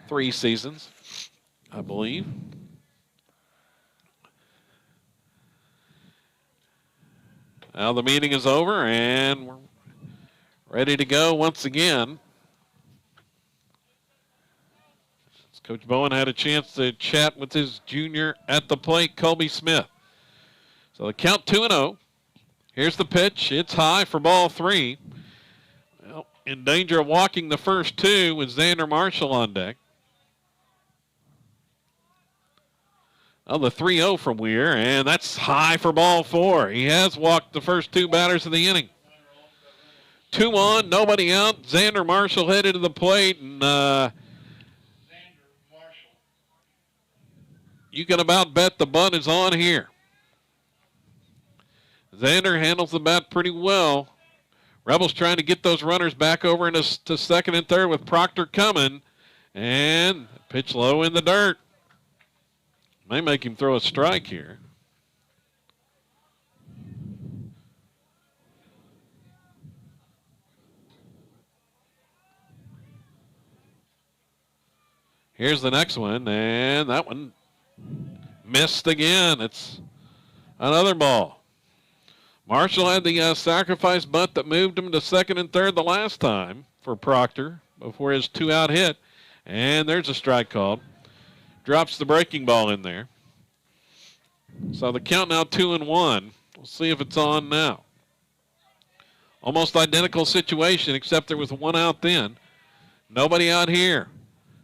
3 seasons, I believe. Now the meeting is over, and we're ready to go once again. Coach Bowen had a chance to chat with his junior at the plate, Colby Smith. So the count 2-0. Here's the pitch. It's high for ball 3. Well, in danger of walking the first 2 with Xander Marshall on deck. Oh, the 3-0 from Weir, and that's high for ball 4. He has walked the first 2 batters of the inning. 2 on, nobody out. Xander Marshall headed to the plate, and you can about bet the bunt is on here. Xander handles the bat pretty well. Rebels trying to get those runners back over into second and third with Proctor coming. And pitch low in the dirt. May make him throw a strike here. Here's the next one, and that one missed again. It's another ball. Marshall had the sacrifice bunt that moved him to second and third the last time for Proctor before his 2-out hit. And there's a strike called. Drops the breaking ball in there. So the count now 2-1. We'll see if it's on now. Almost identical situation, except there was 1 out then. Nobody out here.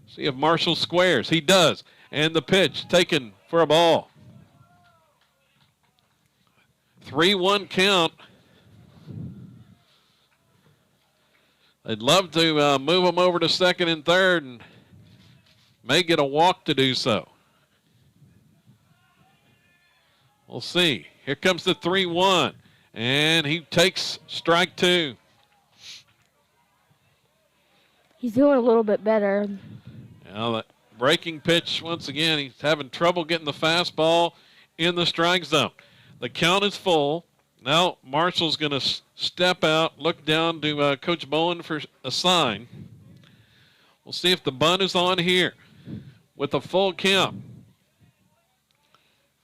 See if Marshall squares. He does. And the pitch taken for a ball. 3-1 count. They'd love to move him over to second and third and may get a walk to do so. We'll see. Here comes the 3-1. And he takes strike 2. He's doing a little bit better. Now that breaking pitch, once again, he's having trouble getting the fastball in the strike zone. The count is full. Now Marshall's going to step out, look down to Coach Bowen for a sign. We'll see if the bunt is on here with a full count.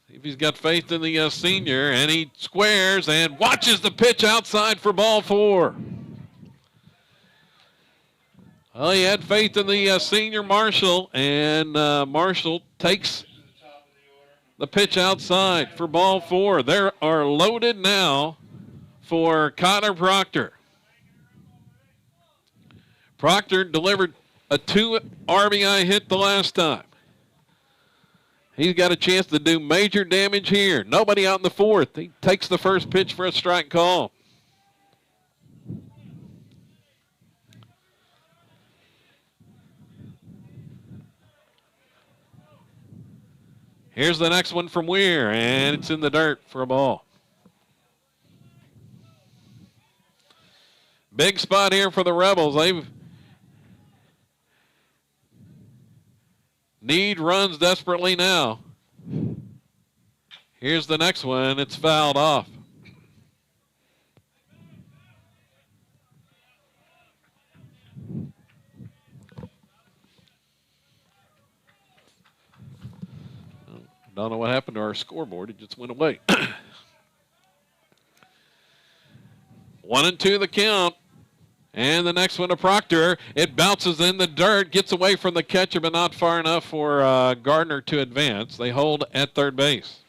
See if he's got faith in the senior, and he squares and watches the pitch outside for ball 4. Well, he had faith in the senior Marshall, and Marshall takes the pitch outside for ball 4. They are loaded now for Connor Proctor. Proctor delivered a 2 RBI hit the last time. He's got a chance to do major damage here. Nobody out in the 4th. He takes the first pitch for a strike call. Here's the next one from Weir, and it's in the dirt for a ball. Big spot here for the Rebels. They need runs desperately now. Here's the next one. It's fouled off. Don't know what happened to our scoreboard. It just went away. 1-2 the count. And the next one to Proctor. It bounces in the dirt, gets away from the catcher, but not far enough for Gardner to advance. They hold at third base.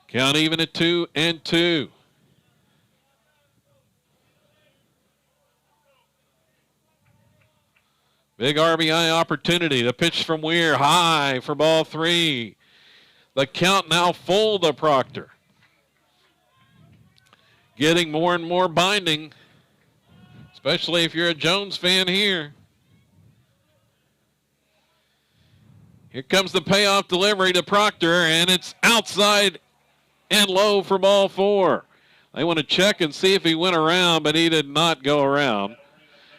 Count even at 2-2. Big RBI opportunity. The pitch from Weir, high for ball 3. The count now full to Proctor. Getting more and more binding, especially if you're a Jones fan here. Here comes the payoff delivery to Proctor, and it's outside and low for ball 4. They want to check and see if he went around, but he did not go around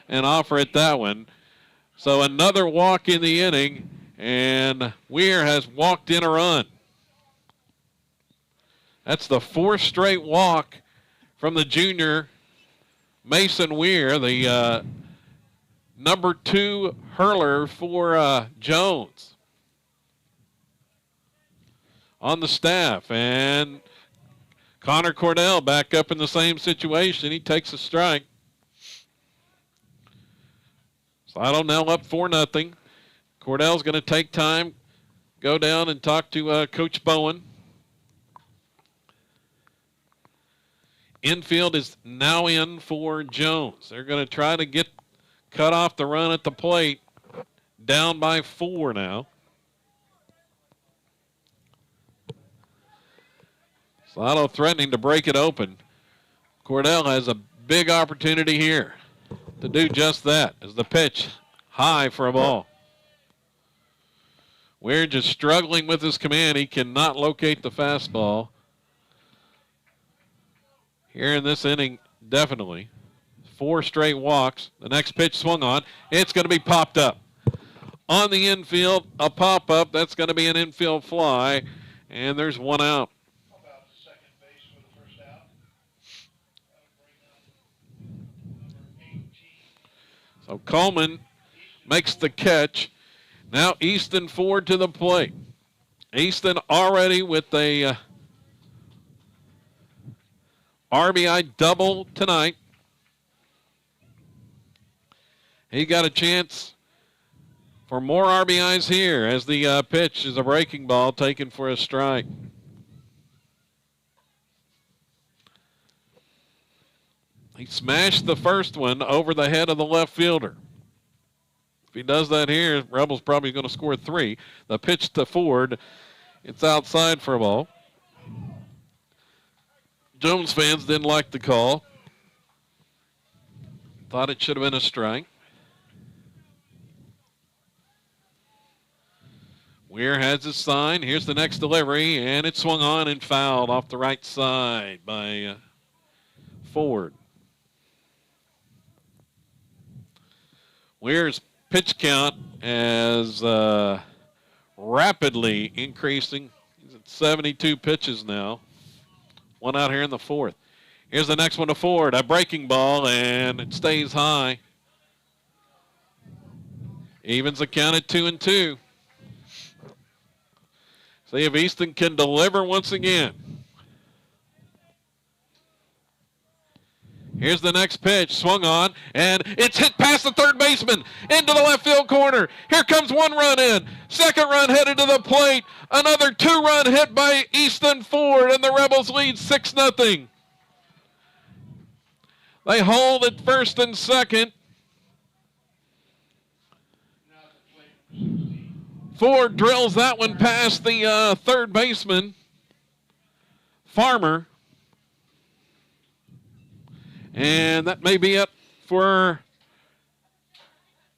and offer it that one. So another walk in the inning, and Weir has walked in a run. That's the fourth straight walk from the junior Mason Weir, the number 2 hurler for Jones on the staff. And Connor Cordell back up in the same situation. He takes a strike. Slidell now up 4-0. Cordell's going to take time, go down and talk to Coach Bowen. Infield is now in for Jones. They're going to try to cut off the run at the plate. Down by 4 now. Slidell threatening to break it open. Cordell has a big opportunity here to do just that as the pitch high for a ball. We're just struggling with his command. He cannot locate the fastball. Here in this inning, definitely. 4 straight walks. The next pitch swung on. It's going to be popped up. On the infield, a pop-up. That's going to be an infield fly. And there's 1 out. So Coleman makes the catch. Now Easton Ford to the plate. Easton already with a RBI double tonight. He got a chance for more RBIs here as the pitch is a breaking ball taken for a strike. He smashed the first one over the head of the left fielder. If he does that here, Rebels probably going to score 3. The pitch to Ford, it's outside for a ball. Jones fans didn't like the call. Thought it should have been a strike. Weir has his sign. Here's the next delivery, and it swung on and fouled off the right side by Ford. Weir's pitch count is rapidly increasing. He's at 72 pitches now. 1 out here in the 4th. Here's the next one to Ford. A breaking ball, and it stays high. Evens the count at 2-2. See if Easton can deliver once again. Here's the next pitch, swung on, and it's hit past the third baseman into the left field corner. Here comes 1 run in. 2nd run headed to the plate. Another 2-run hit by Easton Ford, and the Rebels lead 6-0. They hold at 1st and 2nd. Ford drills that one past the 3rd baseman, Farmer. And that may be it for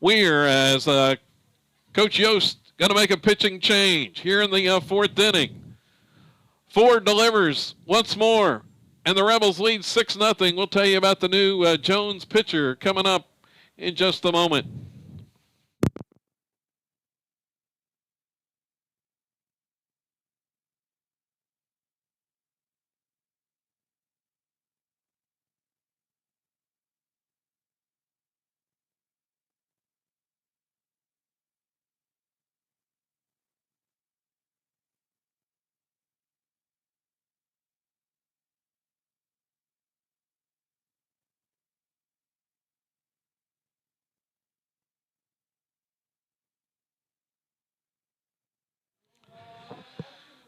Weir as Coach Yost going to make a pitching change here in the 4th inning. Ford delivers once more, and the Rebels lead 6-0. We'll tell you about the new Jones pitcher coming up in just a moment.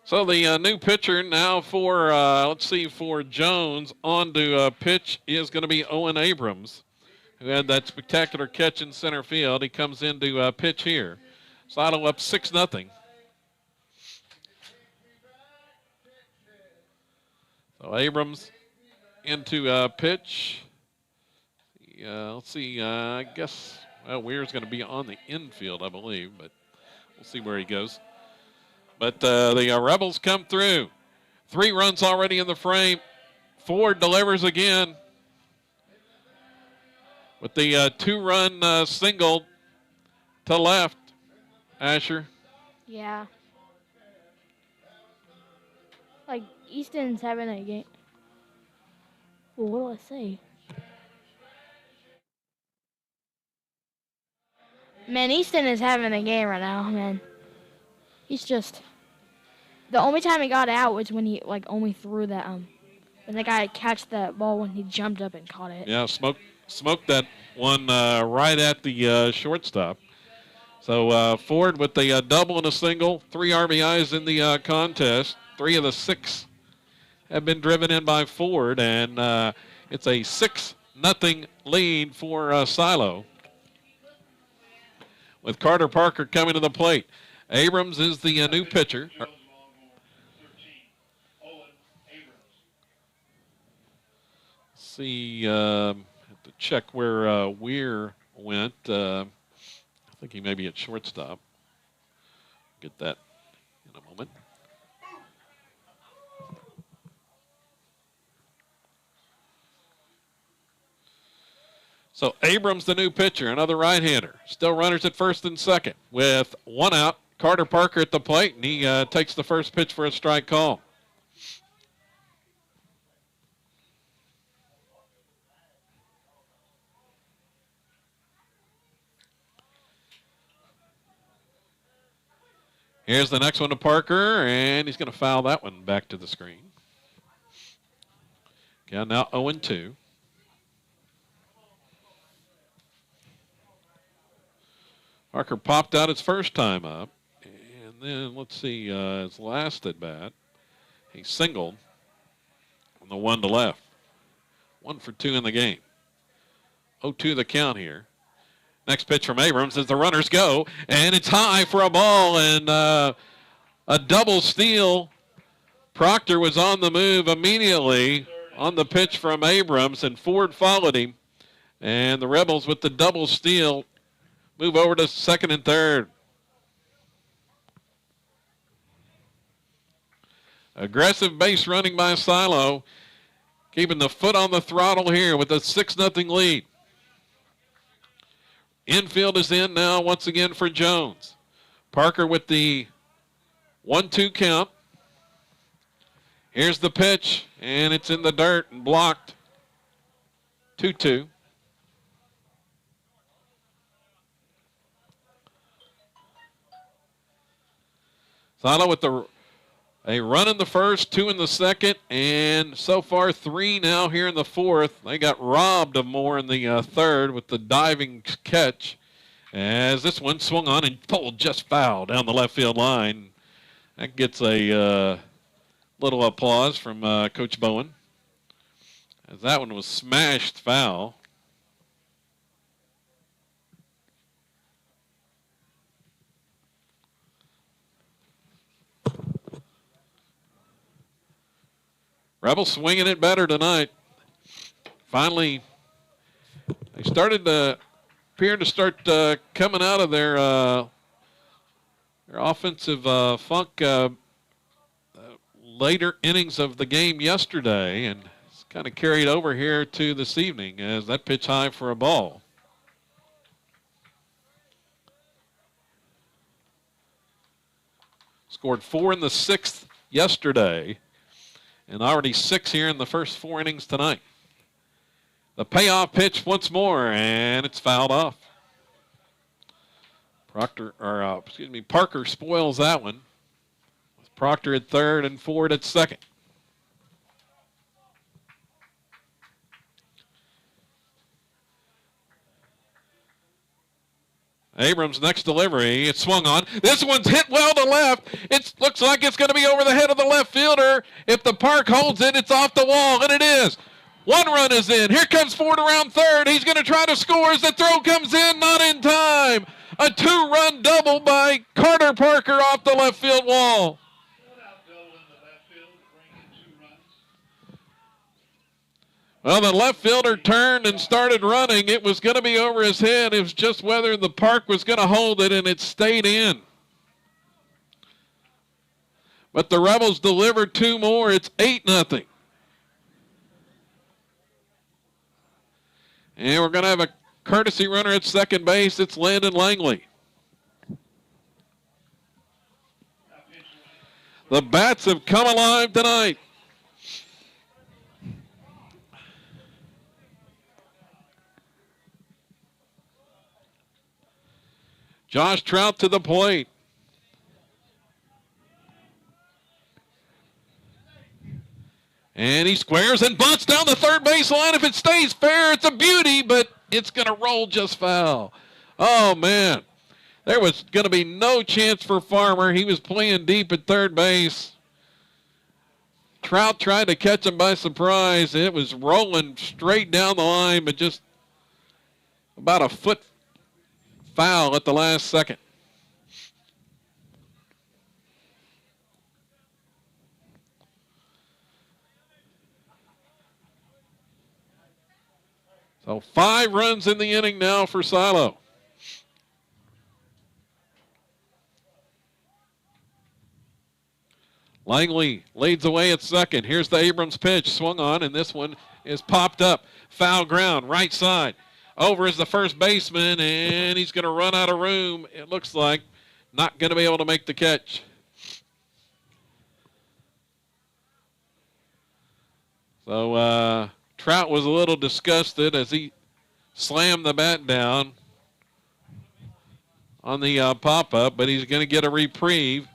So the new pitcher now for, for Jones on to pitch is going to be Owen Abrams, who had that spectacular catch in center field. He comes in to pitch here. Slidell up 6-0. So Abrams into pitch. Let's see, I guess, Weir's going to be on the infield, I believe, but we'll see where he goes. But the Rebels come through. 3 runs already in the frame Ford delivers again with the two-run single to left. Asher. Yeah. Like, Easton's having a game. Well, what do I say? Man, Easton is having a game right now, man. He's just... The only time he got out was when he, like, only threw that, when the guy catch that ball when he jumped up and caught it. Yeah, smoked that one right at the shortstop. So Ford with the double and a single, 3 RBIs in the contest. 3 of the 6 have been driven in by Ford, and it's a 6-0 lead for Silo. With Carter Parker coming to the plate. Abrams is the new pitcher. See, have to check where Weir went. I think he may be at shortstop. Get that in a moment. So Abrams, the new pitcher, another right-hander. Still runners at first and second with 1 out. Carter Parker at the plate, and he takes the first pitch for a strike call. Here's the next one to Parker, and he's going to foul that one back to the screen. Okay, now 0-2. Parker popped out his first time up. And then, let's see, his last at bat, he singled on the 1 to left. 1 for 2 in the game. 0-2 the count here. Next pitch from Abrams as the runners go, and it's high for a ball, and a double steal. Proctor was on the move immediately on the pitch from Abrams, and Ford followed him. And the Rebels with the double steal move over to second and third. Aggressive base running by Silo, keeping the foot on the throttle here with a 6-0 lead. Infield is in now once again for Jones. Parker with the 1-2 count. Here's the pitch, and it's in the dirt and blocked. 2-2. Silo with a run in the first, 2 in the second, and so far 3 now here in the fourth. They got robbed of more in the third with the diving catch as this one swung on and pulled just foul down the left field line. That gets a little applause from Coach Bowen as that one was smashed foul. Rebels swinging it better tonight. Finally, they started to appear to start coming out of their offensive funk later innings of the game yesterday, and it's kind of carried over here to this evening as that pitch high for a ball. Scored 4 in the 6th yesterday. And already 6 here in the first 4 innings tonight. The payoff pitch once more, and it's fouled off. Parker spoils that one. With Proctor at third and Ford at second. Abrams' next delivery. It's swung on. This one's hit well to left. It looks like it's going to be over the head of the left fielder. If the park holds it, it's off the wall, and it is. 1 run is in. Here comes Ford around third. He's going to try to score as the throw comes in, not in time. A 2-run double by Carter Parker off the left field wall. Well, the left fielder turned and started running. It was going to be over his head. It was just whether the park was going to hold it, and it stayed in. But the Rebels delivered 2 more. It's 8-0. And we're going to have a courtesy runner at second base. It's Landon Langley. The Bats have come alive tonight. Josh Trout to the plate. And he squares and bunts down the third base line. If it stays fair, it's a beauty, but it's going to roll just foul. Oh, man. There was going to be no chance for Farmer. He was playing deep at third base. Trout tried to catch him by surprise. It was rolling straight down the line, but just about a foot foul at the last second. So 5 runs in the inning now for Silo. Langley leads away at second. Here's the Abrams pitch. Swung on, and this one is popped up. Foul ground, right side. Over is the first baseman, and he's going to run out of room. It looks like not going to be able to make the catch. So Trout was a little disgusted as he slammed the bat down on the pop-up, but he's going to get a reprieve.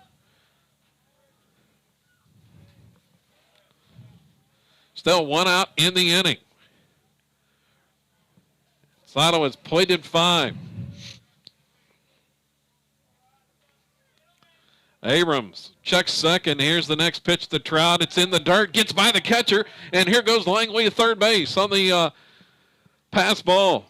Still 1 out in the inning. Silo has plated 5. Abrams checks second. Here's the next pitch to Trout. It's in the dirt, gets by the catcher, and here goes Langley at third base on the pass ball.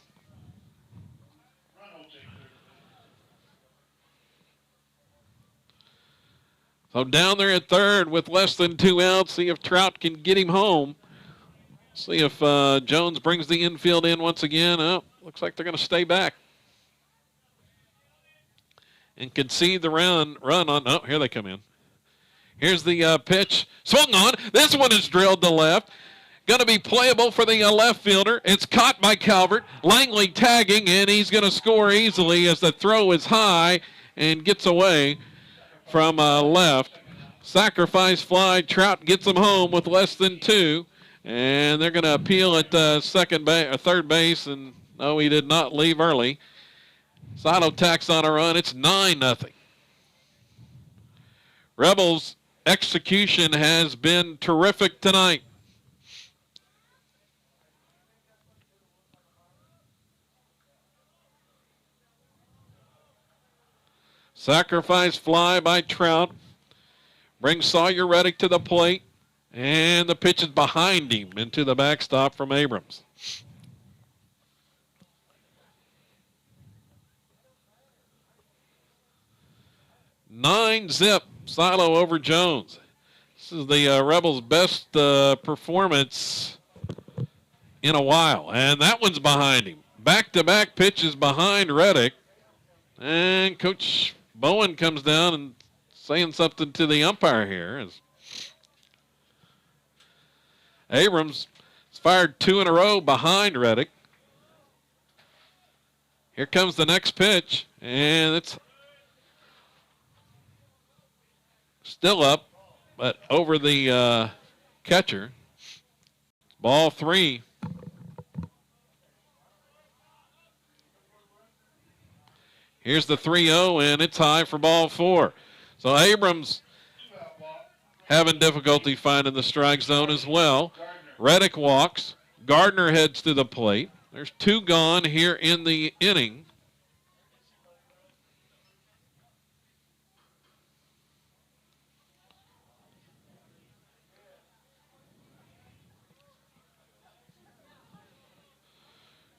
So down there at third with less than 2 outs. See if Trout can get him home. See if Jones brings the infield in once again. Oh, looks like they're going to stay back. And concede the run on. Oh, here they come in. Here's the pitch. Swung on. This one is drilled to left. Going to be playable for the left fielder. It's caught by Calvert. Langley tagging, and he's going to score easily as the throw is high and gets away from left. Sacrifice fly. Trout gets him home with less than 2. And they're going to appeal at third base, and no, he did not leave early. Silo tacks on a run. It's 9-0. Rebels' execution has been terrific tonight. Sacrifice fly by Trout. Brings Sawyer Reddick to the plate. And the pitch is behind him into the backstop from Abrams. Nine zip, Silo over Jones. This is the Rebels' best performance in a while. And that one's behind him. Back-to-back pitches behind Reddick. And Coach Bowen comes down and saying something to the umpire here. As Abrams has fired 2 in a row behind Reddick. Here comes the next pitch, and it's still up, but over the catcher. Ball 3. Here's the 3-0, and it's high for ball 4. So Abrams having difficulty finding the strike zone as well. Reddick walks. Gardner heads to the plate. There's 2 gone here in the inning.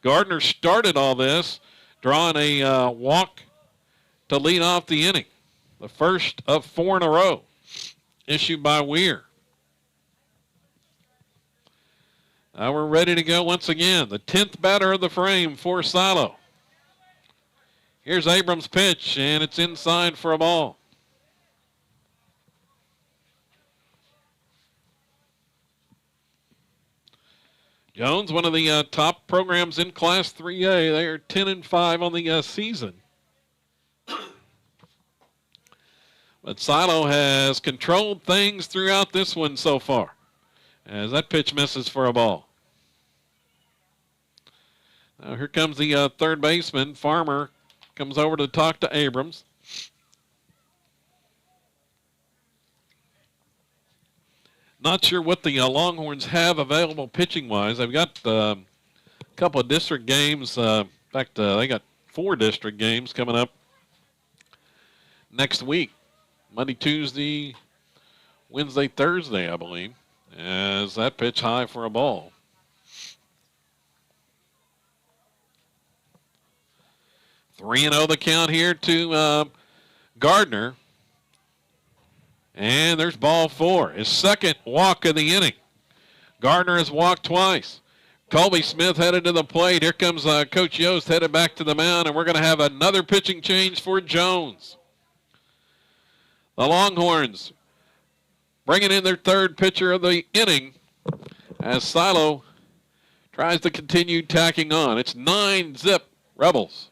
Gardner started all this, drawing a walk to lead off the inning. The first of 4 in a row. Issued by Weir. Now we're ready to go once again. The 10th batter of the frame for Silo. Here's Abrams' pitch, and it's inside for a ball. Jones, one of the top programs in Class 3A. They are 10-5 on the season. But Silo has controlled things throughout this one so far, as that pitch misses for a ball. Now here comes the third baseman. Farmer comes over to talk to Abrams. Not sure what the Longhorns have available pitching-wise. They've got a couple of district games. In fact, they got 4 district games coming up next week. Monday, Tuesday, Wednesday, Thursday, I believe. As that pitch high for a ball. Three and 0 the count here to Gardner. And there's ball 4. His second walk of the inning. Gardner has walked twice. Colby Smith headed to the plate. Here comes Coach Yost headed back to the mound, and we're going to have another pitching change for Jones. The Longhorns bringing in their third pitcher of the inning as Silo tries to continue tacking on. It's 9-zip Rebels.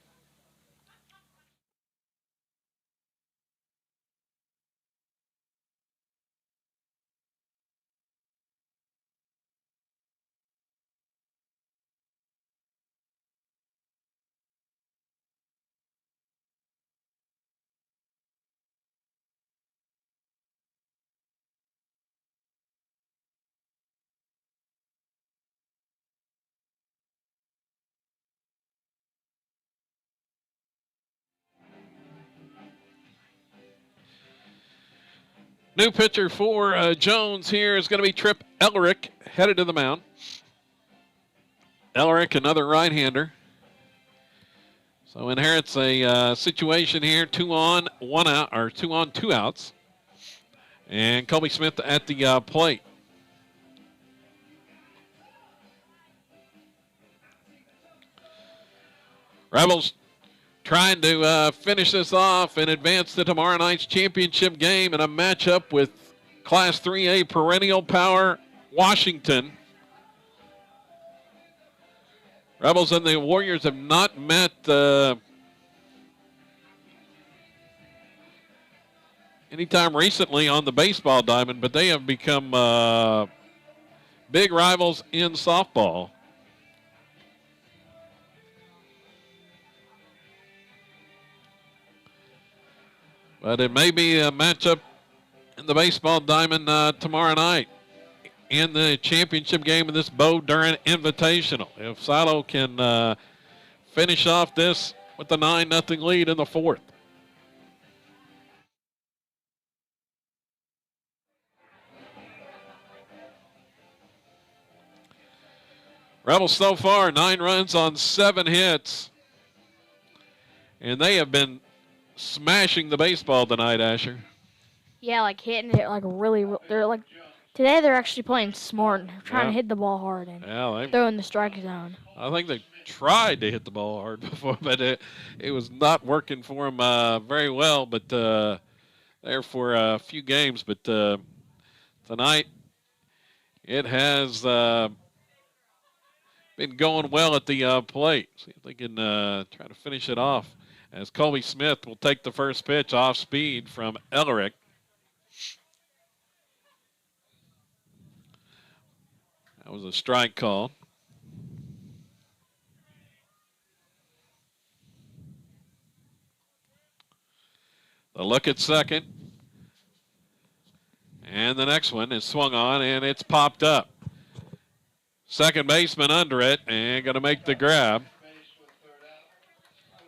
New pitcher for Jones here is going to be Trip Ellerick, headed to the mound. Ellerick, another right-hander. So inherits a situation here, 2 on, 1 out, or 2 on, 2 outs. And Colby Smith at the plate. Rebels trying to finish this off and advance to tomorrow night's championship game in a matchup with Class 3A perennial power Washington. Rebels and the Warriors have not met anytime recently on the baseball diamond, but they have become big rivals in softball. But it may be a matchup in the baseball diamond tomorrow night in the championship game of this Bo Durant Invitational. If Silo can finish off this with a 9-0 lead in the 4th. Rebels so far, 9 runs on 7 hits. And they have been smashing the baseball tonight, Asher. Yeah, like hitting it like really. They're like today. They're actually playing smart, trying to hit the ball hard and throwing the strike zone. I think they tried to hit the ball hard before, but it was not working for them very well. But there for a few games, but tonight it has been going well at the plate. See if they can try to finish it off. As Colby Smith will take the first pitch off speed from Ellerick. That was a strike call. The look at second. And the next one is swung on, and it's popped up. Second baseman under it, and going to make the grab.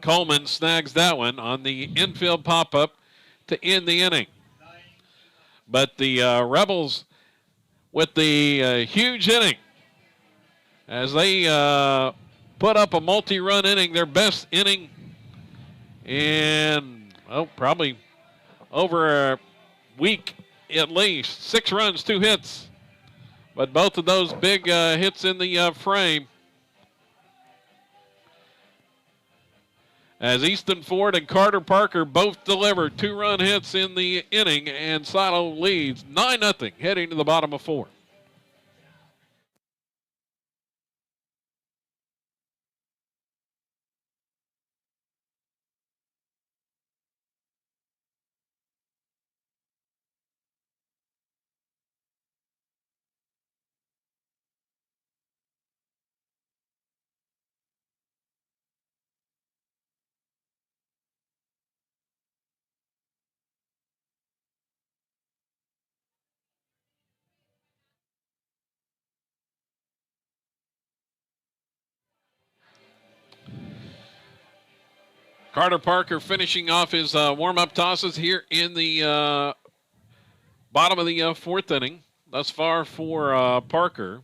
Coleman snags that one on the infield pop-up to end the inning. But the Rebels with the huge inning as they put up a multi-run inning, their best inning in, probably over a week at least. 6 runs, 2 hits. But both of those big hits in the frame. As Easton Ford and Carter Parker both delivered 2-run hits in the inning, and Silo leads 9-0 heading to the bottom of 4. Carter Parker finishing off his warm-up tosses here in the bottom of the fourth inning. Thus far for Parker.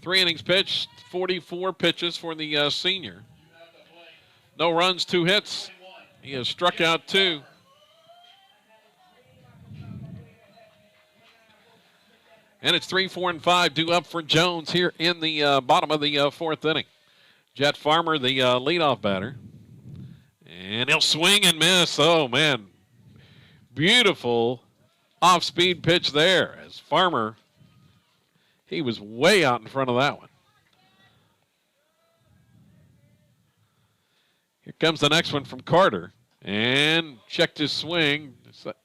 3 innings pitched, 44 pitches for the senior. No runs, 2 hits. He has struck out 2. And it's 3, 4, and 5 due up for Jones here in the bottom of the fourth inning. Jet Farmer, the leadoff batter. And he'll swing and miss. Oh, man. Beautiful off-speed pitch there as Farmer, he was way out in front of that one. Here comes the next one from Carter. And checked his swing.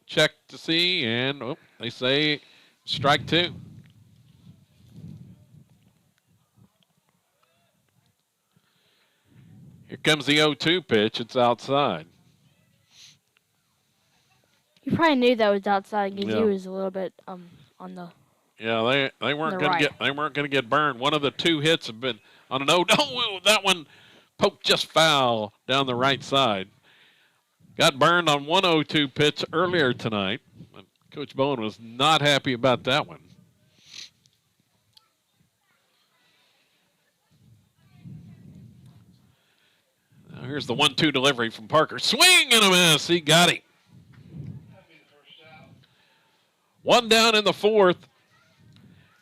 Checked to see, and they say strike 2. Here comes the 0-2 pitch. It's outside. You probably knew that was outside because he was a little bit on the. Yeah, they weren't going to get burned. One of the 2 hits have been on an 0. No, that one poked just foul down the right side. Got burned on one 0-2 pitch earlier tonight. Coach Bowen was not happy about that one. Now here's the 1-2 delivery from Parker. Swing and a miss. He got him. 1 down in the fourth.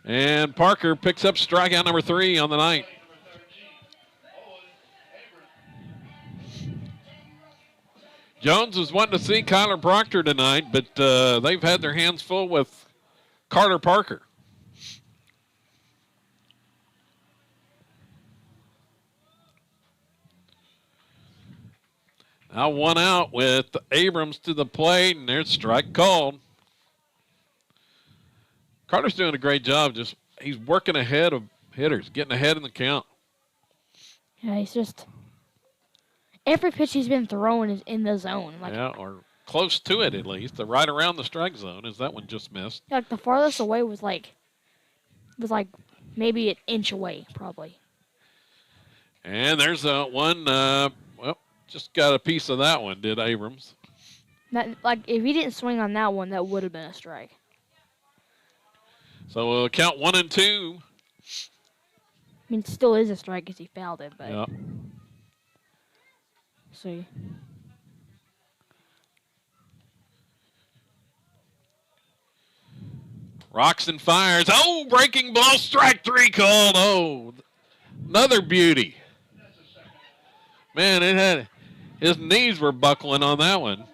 And Parker picks up strikeout number 3 on the night. Jones was wanting to see Kyler Proctor tonight, but they've had their hands full with Carter Parker. Now 1 out with Abrams to the plate, and there's strike called. Carter's doing a great job. He's working ahead of hitters, getting ahead in the count. Yeah, he's just every pitch he's been throwing is in the zone. Or close to it at least. They're right around the strike zone, as that one just missed. Like the farthest away was like maybe an inch away, probably. And there's one. Just got a piece of that one, did Abrams. If he didn't swing on that one, that would have been a strike. So we'll count 1 and 2. I mean, it still is a strike because he fouled it, but. Yeah. See. Rocks and fires. Oh, breaking ball, strike 3 called. Oh, another beauty. Man, his knees were buckling on that one.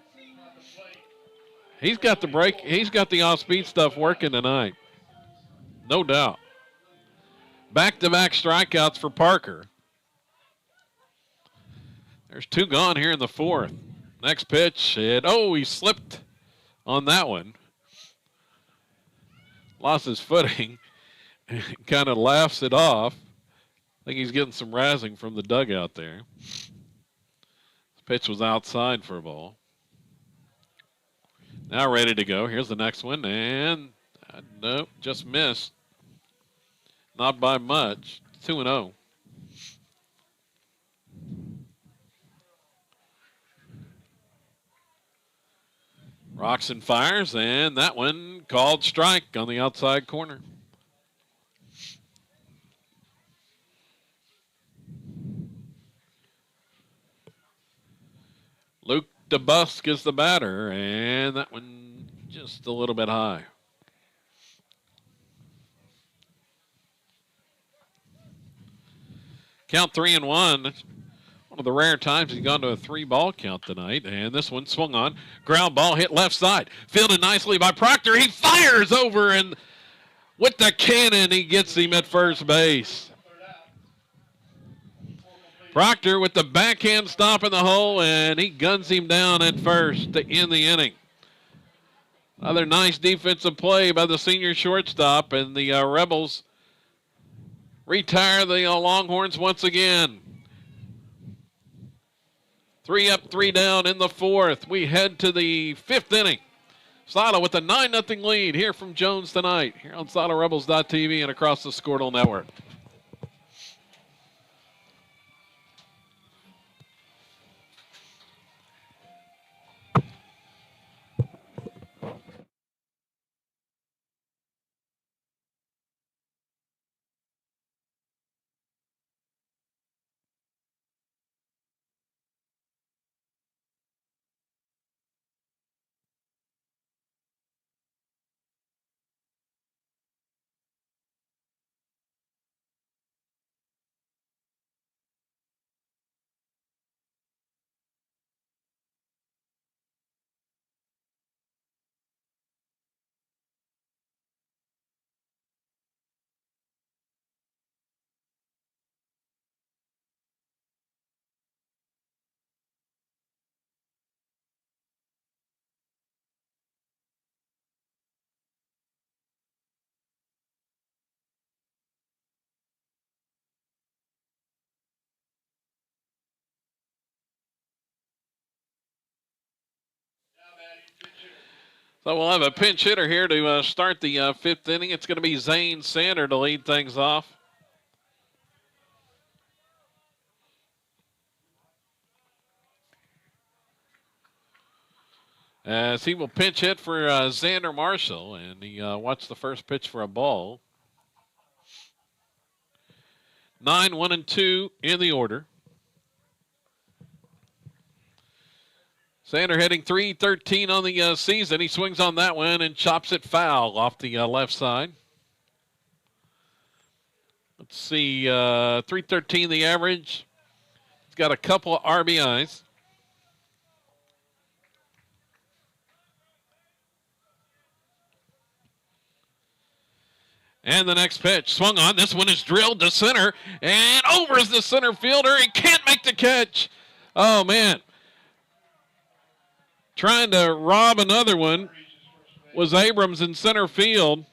He's got the break. He's got the off-speed stuff working tonight. No doubt. Back-to-back strikeouts for Parker. There's 2 gone here in the fourth. Next pitch, he slipped on that one. Lost his footing. Kind of laughs it off. I think he's getting some razzing from the dugout there. The pitch was outside for a ball. Now ready to go. Here's the next one, and nope, just missed. Not by much. 2-0. Rocks and fires, and that one called strike on the outside corner. Luke DeBusk is the batter, and that one just a little bit high. Count 3-1. One of the rare times he's gone to a 3-ball count tonight, and this one swung on. Ground ball hit left side. Fielded nicely by Proctor. He fires over, and with the cannon, he gets him at first base. Proctor with the backhand stop in the hole, and he guns him down at first to end the inning. Another nice defensive play by the senior shortstop, and the Rebels retire the Longhorns once again. 3 up, 3 down in the fourth. We head to the 5th inning. Silo with a 9-0 lead here from Jones tonight, here on SiloRebels.tv and across the Squirtle Network. So we'll have a pinch hitter here to start the fifth inning. It's going to be Zane Sander to lead things off. As he will pinch hit for Xander Marshall, and he watched the first pitch for a ball. 9, 1, and 2 in the order. Sander hitting .313 on the season. He swings on that one and chops it foul off the left side. Let's see, .313 the average. He's got a couple of RBIs. And the next pitch, swung on. This one is drilled to center, and over is the center fielder. He can't make the catch. Oh, man. Trying to rob another one was Abrams in center field.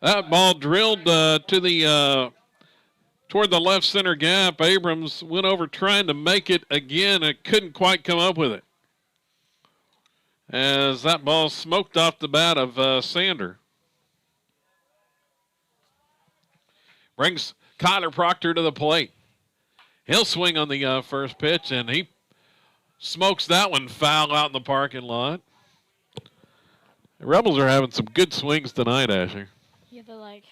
That ball drilled to the toward the left center gap. Abrams went over trying to make it again. It couldn't quite come up with it, as that ball smoked off the bat of Sander. Brings Kyler Proctor to the plate. He'll swing on the first pitch, and he smokes that one foul out in the parking lot. The Rebels are having some good swings tonight, Asher. Yeah, they're like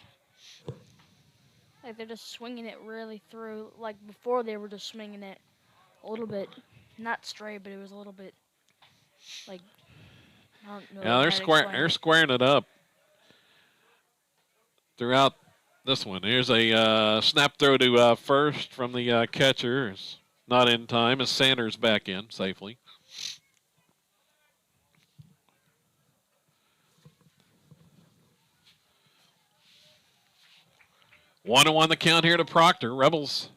they're just swinging it really through. Like before, they were just swinging it a little bit, not straight, but it was a little bit like. I don't know. Yeah, they're squaring it up throughout this one. Here's a snap throw to first from the catcher. It's not in time as Sanders back in safely. One on the count here to Proctor. Rebels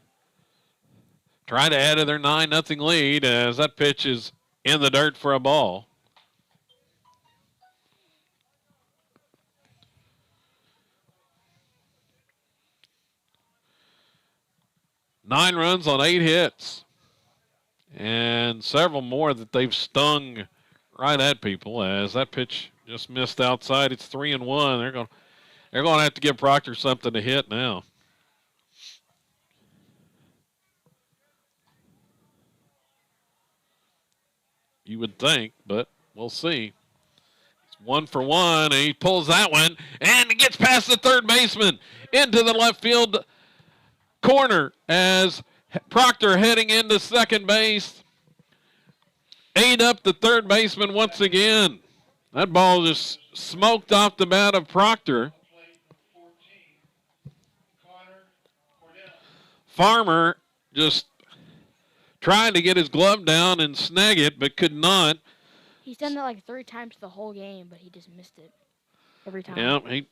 trying to add to their 9-0 lead as that pitch is in the dirt for a ball. Nine runs on 8 hits, and several more that they've stung right at people. As that pitch just missed outside, it's 3-1. They're going to have to give Proctor something to hit now. You would think, but we'll see. It's 1 for 1, and he pulls that one, and he gets past the third baseman into the left field corner as Proctor heading into second base. Ate up the third baseman once again. That ball just smoked off the bat of Proctor. Farmer just trying to get his glove down and snag it, but could not. He's done that like 3 times the whole game, but he just missed it every time. Yeah, he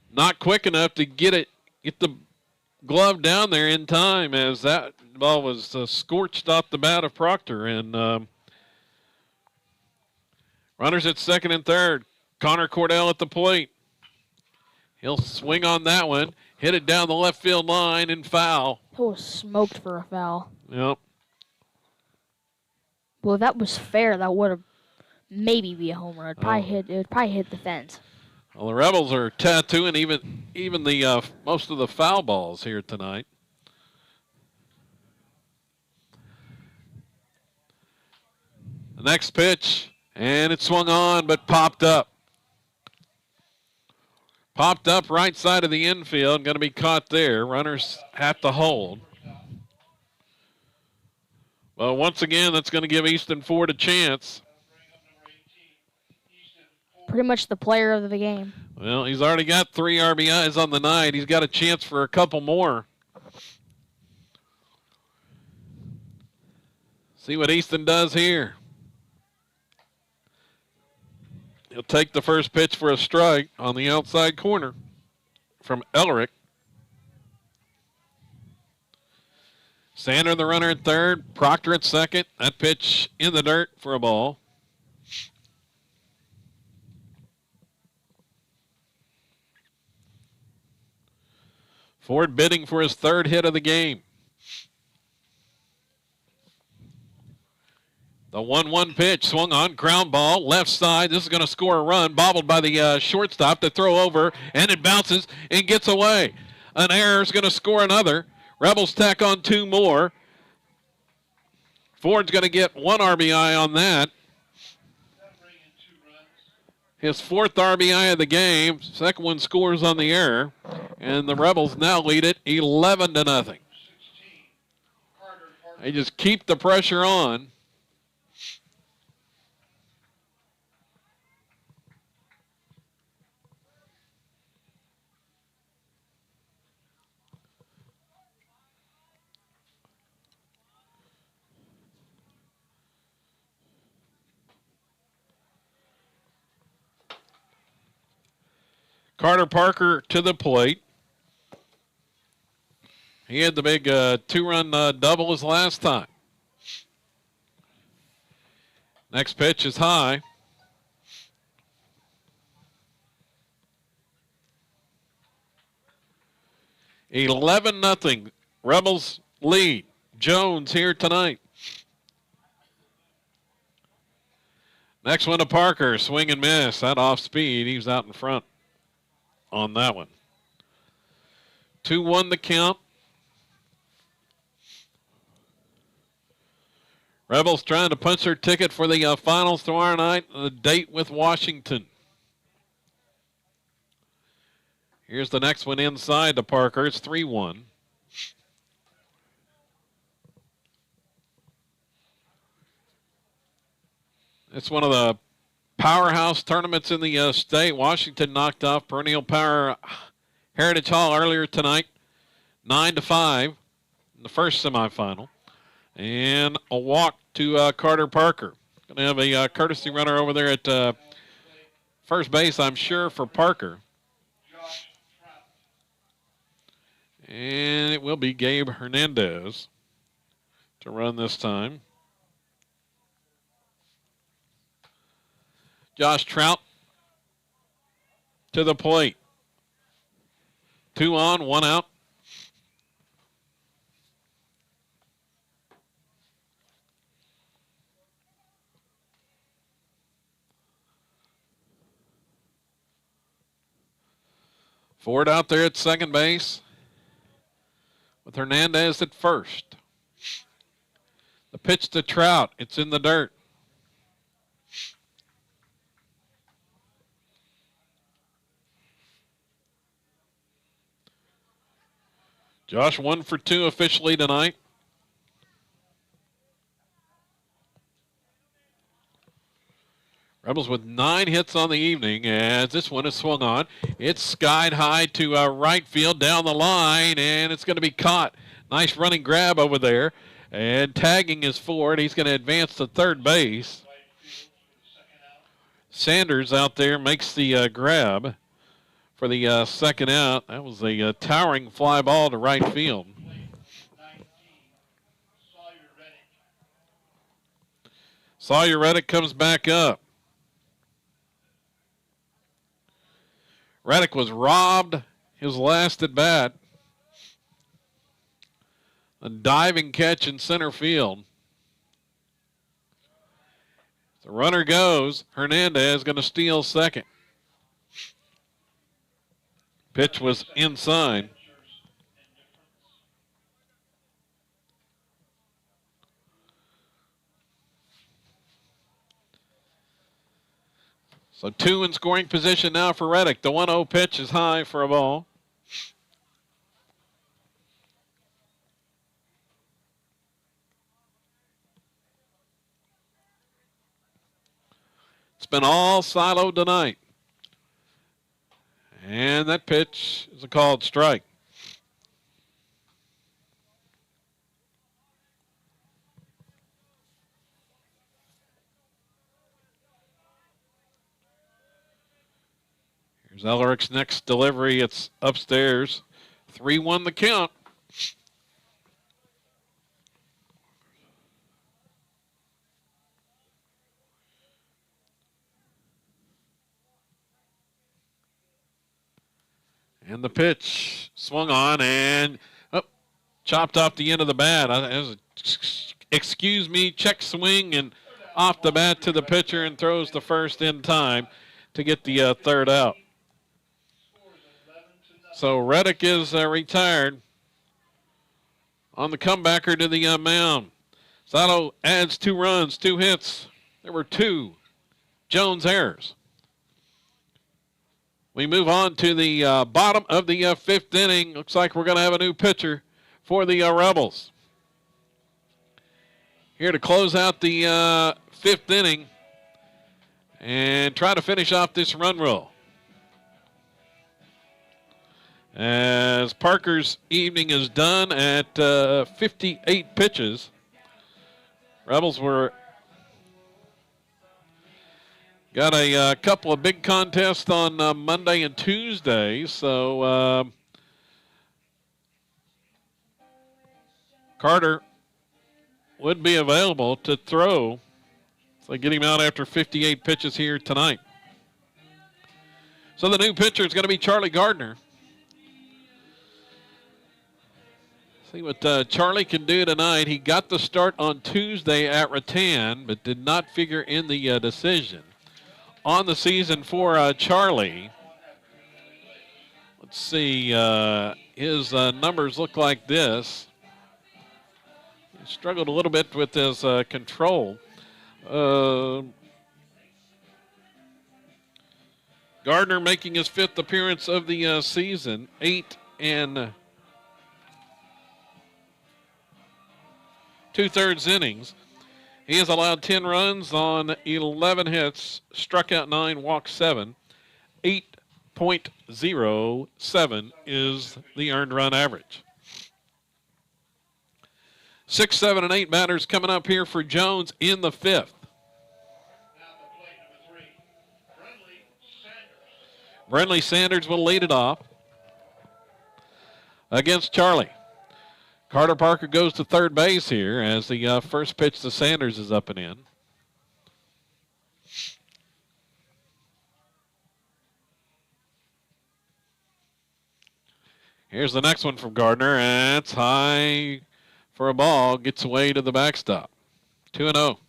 not quick enough to get the glove down there in time, as that ball was scorched off the bat of Proctor. And runners at second and third. Connor Cordell at the plate. He'll swing on that one, hit it down the left field line and foul. It was smoked for a foul. Yep. Well, if that was fair, that would have maybe be a home run. It would probably hit the fence. Well, the Rebels are tattooing even the most of the foul balls here tonight. The next pitch, and it swung on, but popped up. Popped up right side of the infield, going to be caught there. Runners have to hold. Well, once again, that's going to give Easton Ford a chance. Pretty much the player of the game. Well, he's already got 3 RBIs on the night. He's got a chance for a couple more. See what Easton does here. He'll take the first pitch for a strike on the outside corner from Ellerick. Sander, the runner at third. Proctor at second. That pitch in the dirt for a ball. Ford bidding for his 3rd hit of the game. The 1-1 pitch swung on, ground ball, left side. This is going to score a run, bobbled by the shortstop to throw over, and it bounces and gets away. An error is going to score another. Rebels tack on 2 more. Ford's going to get 1 RBI on that. His 4th RBI of the game. Second one scores on the error. And the Rebels now lead it 11-0. They just keep the pressure on. Carter Parker to the plate. He had the big 2-run double his last time. Next pitch is high. $11-0. Rebels lead. Jones here tonight. Next one to Parker. Swing and miss. That off speed. He was out in front on that one. 2-1 the count. Rebels trying to punch their ticket for the finals tomorrow night, the date with Washington. Here's the next one inside to Parker. It's 3-1. It's one of the powerhouse tournaments in the state. Washington knocked off Perennial Power Heritage Hall earlier tonight, 9-5 in the first semifinal. And a walk to Carter Parker. Going to have a courtesy runner over there at first base, I'm sure, for Parker. And it will be Gabe Hernandez to run this time. Josh Trout to the plate. 2 on, 1 out. Ford out there at second base with Hernandez at first. The pitch to Trout. It's in the dirt. Josh 1 for 2 officially tonight. Rebels with 9 hits on the evening as this one is swung on. It's skied high to right field down the line, and it's going to be caught. Nice running grab over there. And tagging is Ford. He's going to advance to third base. Sanders out there makes the grab for the second out. That was a towering fly ball to right field. Sawyer Reddick comes back up. Reddick was robbed his last at bat. A diving catch in center field. The runner goes. Hernandez going to steal second. Pitch was inside. So 2 in scoring position now for Reddick. The 1-0 pitch is high for a ball. It's been all siloed tonight. And that pitch is a called strike. Here's Ellerich's next delivery. It's upstairs. 3-1 the count. And the pitch swung on and chopped off the end of the bat. Excuse me, check swing, and off the bat to the pitcher and throws the first in time to get the third out. So Reddick is retired on the comebacker to the mound. Sato adds 2 runs, 2 hits. There were 2 Jones errors. We move on to the bottom of the 5th inning. Looks like we're going to have a new pitcher for the Rebels. Here to close out the 5th inning and try to finish off this run roll. As Parker's evening is done at 58 pitches. Rebels got a couple of big contests on Monday and Tuesday, so Carter would be available to throw. So they get him out after 58 pitches here tonight. So the new pitcher is going to be Charlie Gardner. See what Charlie can do tonight. He got the start on Tuesday at Rattan, but did not figure in the decision. On the season for Charlie, let's see, his numbers look like this. He struggled a little bit with his control. Gardner making his 5th appearance of the season, 8 2/3 innings. He has allowed 10 runs on 11 hits, struck out 9, walked 7. 8.07 is the earned run average. 6, 7, and 8 batters coming up here for Jones in the 5th. Brenley Sanders will lead it off against Charlie. Carter Parker goes to third base here as the first pitch to Sanders is up and in. Here's the next one from Gardner, and it's high for a ball, gets away to the backstop. 2-0.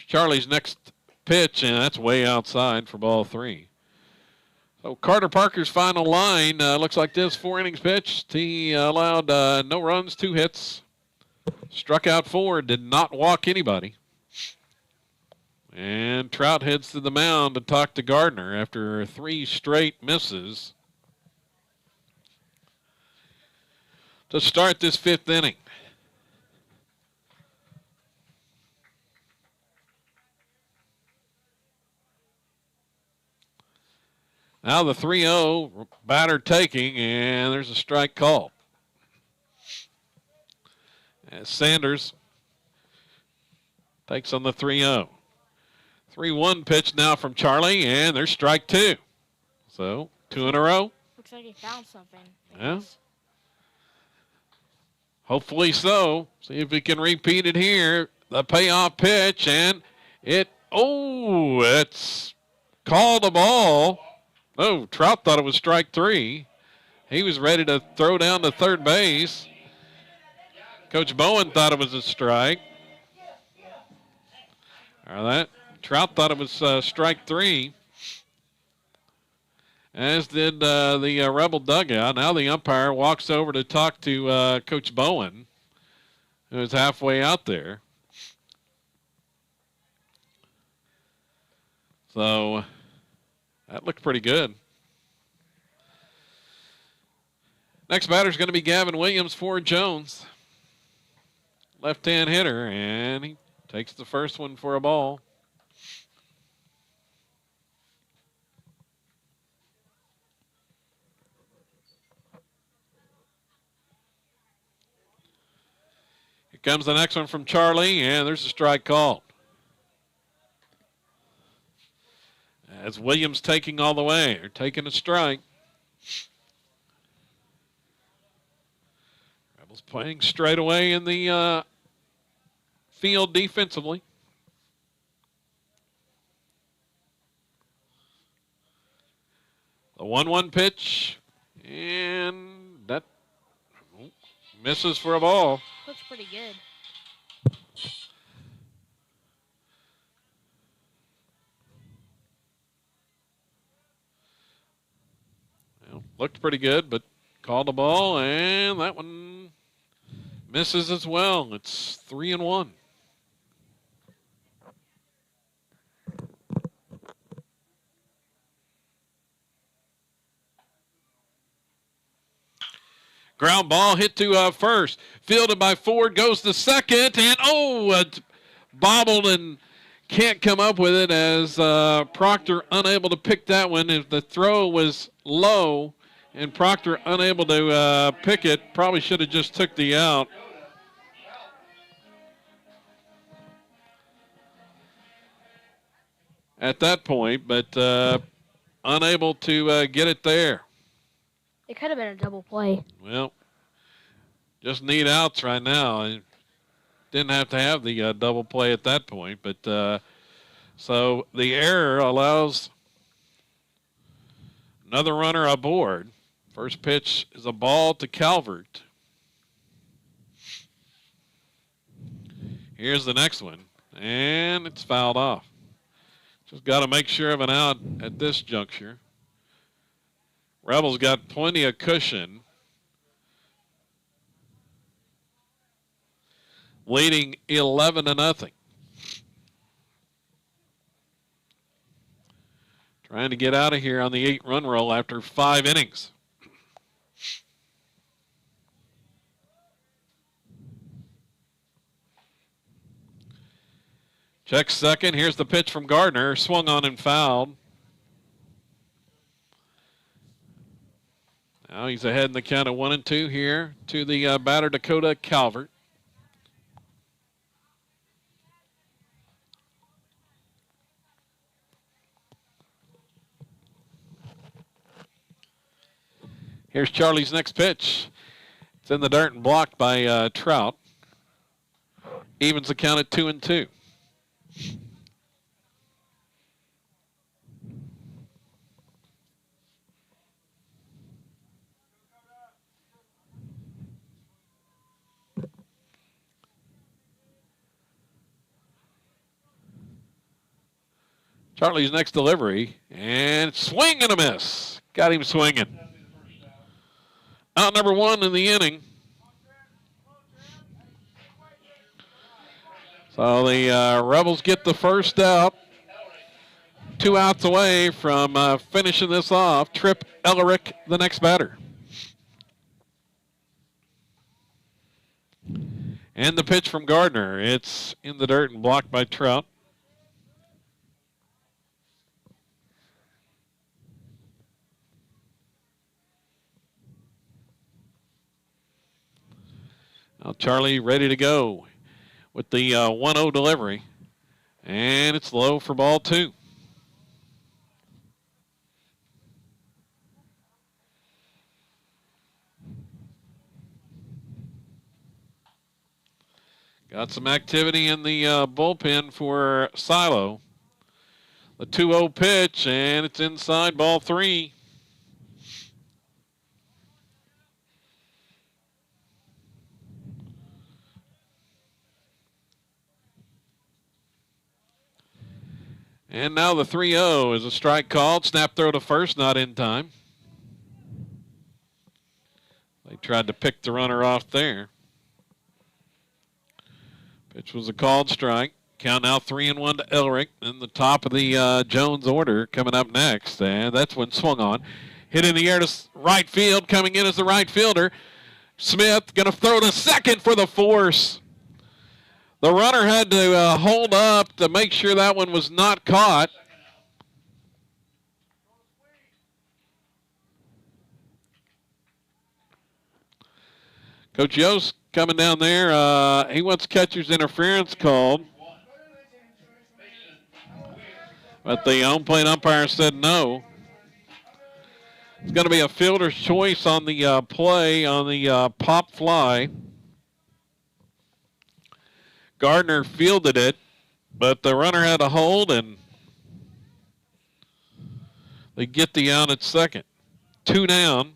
Charlie's next pitch, and that's way outside for ball 3. So Carter Parker's final line looks like this. 4 innings pitched. He allowed no runs, 2 hits. Struck out 4, did not walk anybody. And Trout heads to the mound to talk to Gardner after 3 straight misses to start this 5th inning. Now the 3-0 batter taking, and there's a strike called. As Sanders takes on the 3-0. 3-1 pitch now from Charlie, and there's strike 2. So 2 in a row. Looks like he found something. Yeah. Hopefully so. See if we can repeat it here. The payoff pitch, and it's called a ball. Oh, Trout thought it was strike 3. He was ready to throw down to third base. Coach Bowen thought it was a strike. Trout thought it was strike 3, as did the Rebel dugout. Now the umpire walks over to talk to Coach Bowen, who is halfway out there. So that looked pretty good. Next batter is going to be Gavin Williams for Jones. Left-hand hitter, and he takes the first one for a ball. Here comes the next one from Charlie, and there's a strike called. As Williams taking all the way, or taking a strike. Rebels playing straight away in the field defensively. 1-1 pitch, and that misses for a ball. Looks pretty good. Well, looked pretty good, but called the ball, and that one misses as well. It's 3-1. Ground ball hit to first. Fielded by Ford, goes to second, and bobbled and can't come up with it as Proctor unable to pick that one. If the throw was low and Proctor unable to pick it, probably should have just took the out. At that point, but unable to get it there. It could have been a double play. Well, just need outs right now. I didn't have to have the double play at that point, but so the error allows another runner aboard. First pitch is a ball to Calvert. Here's the next one, and it's fouled off. Just got to make sure of an out at this juncture. Rebels got plenty of cushion. Leading 11-0. Trying to get out of here on the 8-run roll after 5 innings. Check second. Here's the pitch from Gardner. Swung on and fouled. Now he's ahead in the count of 1-2 here to the batter Dakota Calvert. Here's Charlie's next pitch. It's in the dirt and blocked by Trout. Evens the count at 2-2. Charlie's next delivery, and swing and a miss. Got him swinging. Out number 1 in the inning. So the Rebels get the first out. 2 outs away from finishing this off. Trip Ellerick, the next batter. And the pitch from Gardner. It's in the dirt and blocked by Trout. Now Charlie ready to go with the 1-0 delivery. And it's low for ball 2. Got some activity in the bullpen for Silo. The 2-0 pitch, and it's inside ball 3. And now the 3-0 is a strike called. Snap throw to first, not in time. They tried to pick the runner off there. Pitch was a called strike. Count now 3-1 to Ellerick. And the top of the Jones order coming up next. And that's when swung on. Hit in the air to right field. Coming in as the right fielder. Smith going to throw to second for the force. The runner had to hold up to make sure that one was not caught. Coach Yost coming down there. He wants catcher's interference called. But the home plate umpire said no. It's going to be a fielder's choice on the play on the pop fly. Gardner fielded it, but the runner had a hold, and they get the out at second. 2 down.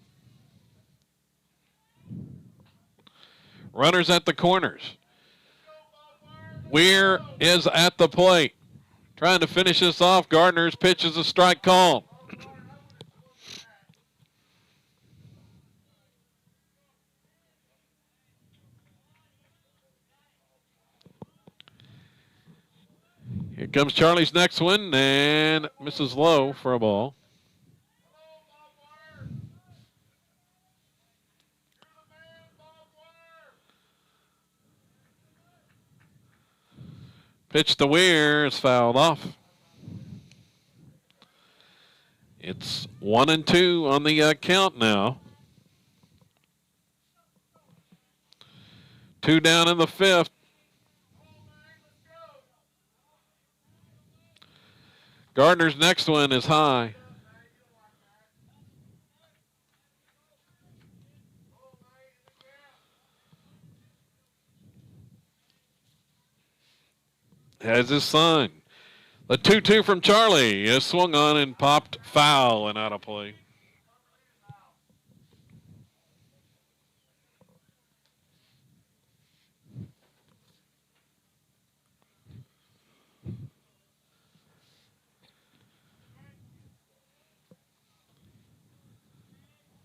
Runners at the corners. Weir is at the plate. Trying to finish this off. Gardner's pitch is a strike call. Here comes Charlie's next one, and misses low for a ball. Pitch to Weir is fouled off. It's 1-2 on the count now. 2 down in the 5th. Gardner's next one is high. Has his sign. The 2-2 from Charlie is swung on and popped foul and out of play.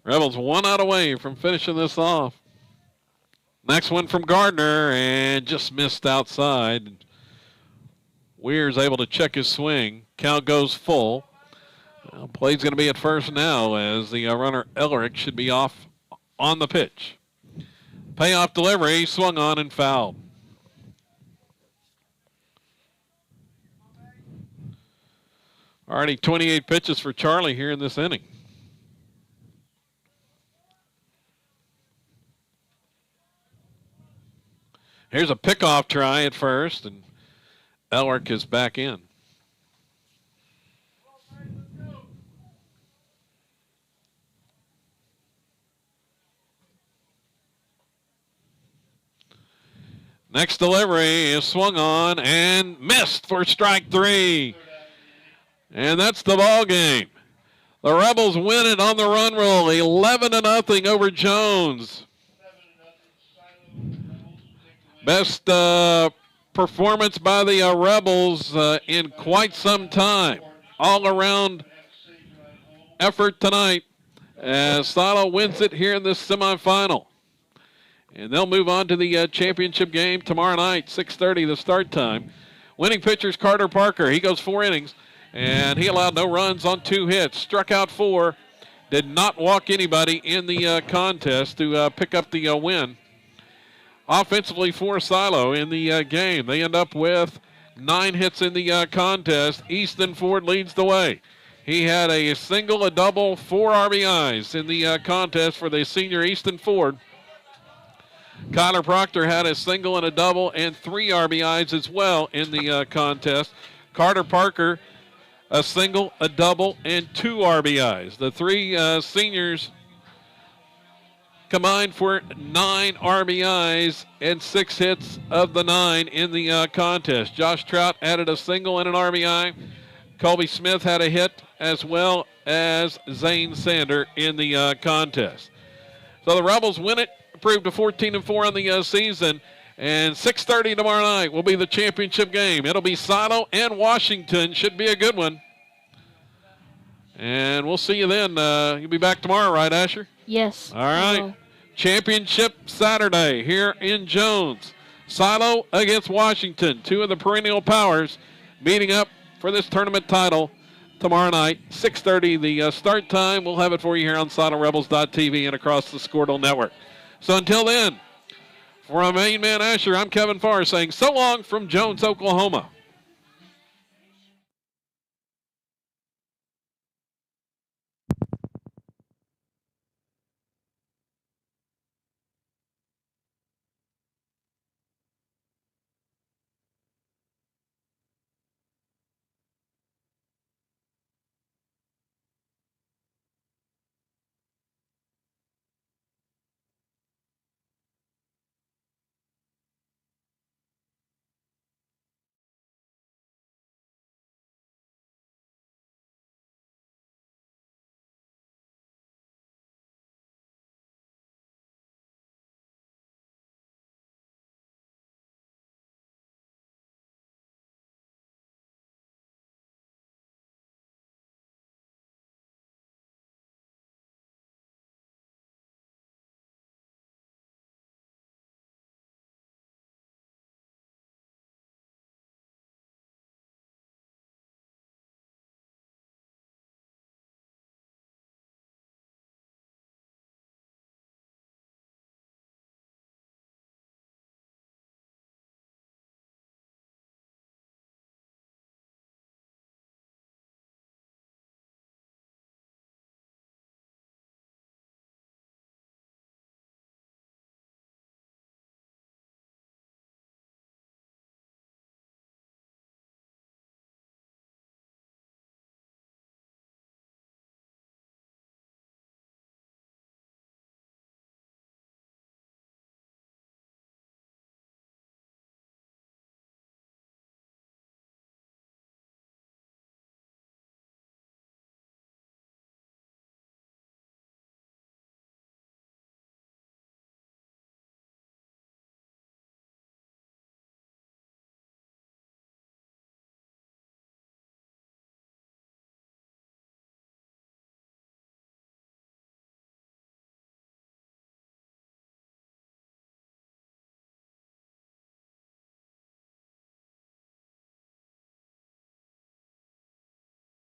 Rebels 1 out away from finishing this off. Next one from Gardner and just missed outside. Weir's able to check his swing. Count goes full. Well, play's going to be at first now as the runner Elric should be off on the pitch. Payoff delivery, swung on and fouled. Already 28 pitches for Charlie here in this inning. Here's a pickoff try at first, and Elric is back in. Next delivery is swung on and missed for strike 3. And that's the ball game. The Rebels win it on the run roll, 11-0 over Jones. Best performance by the Rebels in quite some time. All-around effort tonight as Silo wins it here in this semifinal. And they'll move on to the championship game tomorrow night, 6:30 the start time. Winning pitcher's Carter Parker. He goes 4 innings, and he allowed no runs on 2 hits. Struck out 4. Did not walk anybody in the contest to pick up the win. Offensively for Silo in the game, they end up with 9 hits in the contest. Easton Ford leads the way. He had a single, a double, 4 RBIs in the contest for the senior Easton Ford. Kyler Proctor had a single and a double and 3 RBIs as well in the contest. Carter Parker, a single, a double, and 2 RBIs. The 3 seniors combined for 9 RBIs and 6 hits of the 9 in the contest. Josh Trout added a single and an RBI. Colby Smith had a hit as well as Zane Sander in the contest. So the Rebels win it, improved to 14-4 on the season. And 6:30 tomorrow night will be the championship game. It'll be Silo and Washington. Should be a good one. And we'll see you then. You'll be back tomorrow, right, Asher? Yes. All right. Championship Saturday here in Jones. Silo against Washington. 2 of the perennial powers meeting up for this tournament title tomorrow night. 6:30 the start time. We'll have it for you here on SiloRebels.tv and across the Squirtle Network. So until then, for our main man Asher, I'm Kevin Farr saying so long from Jones, Oklahoma.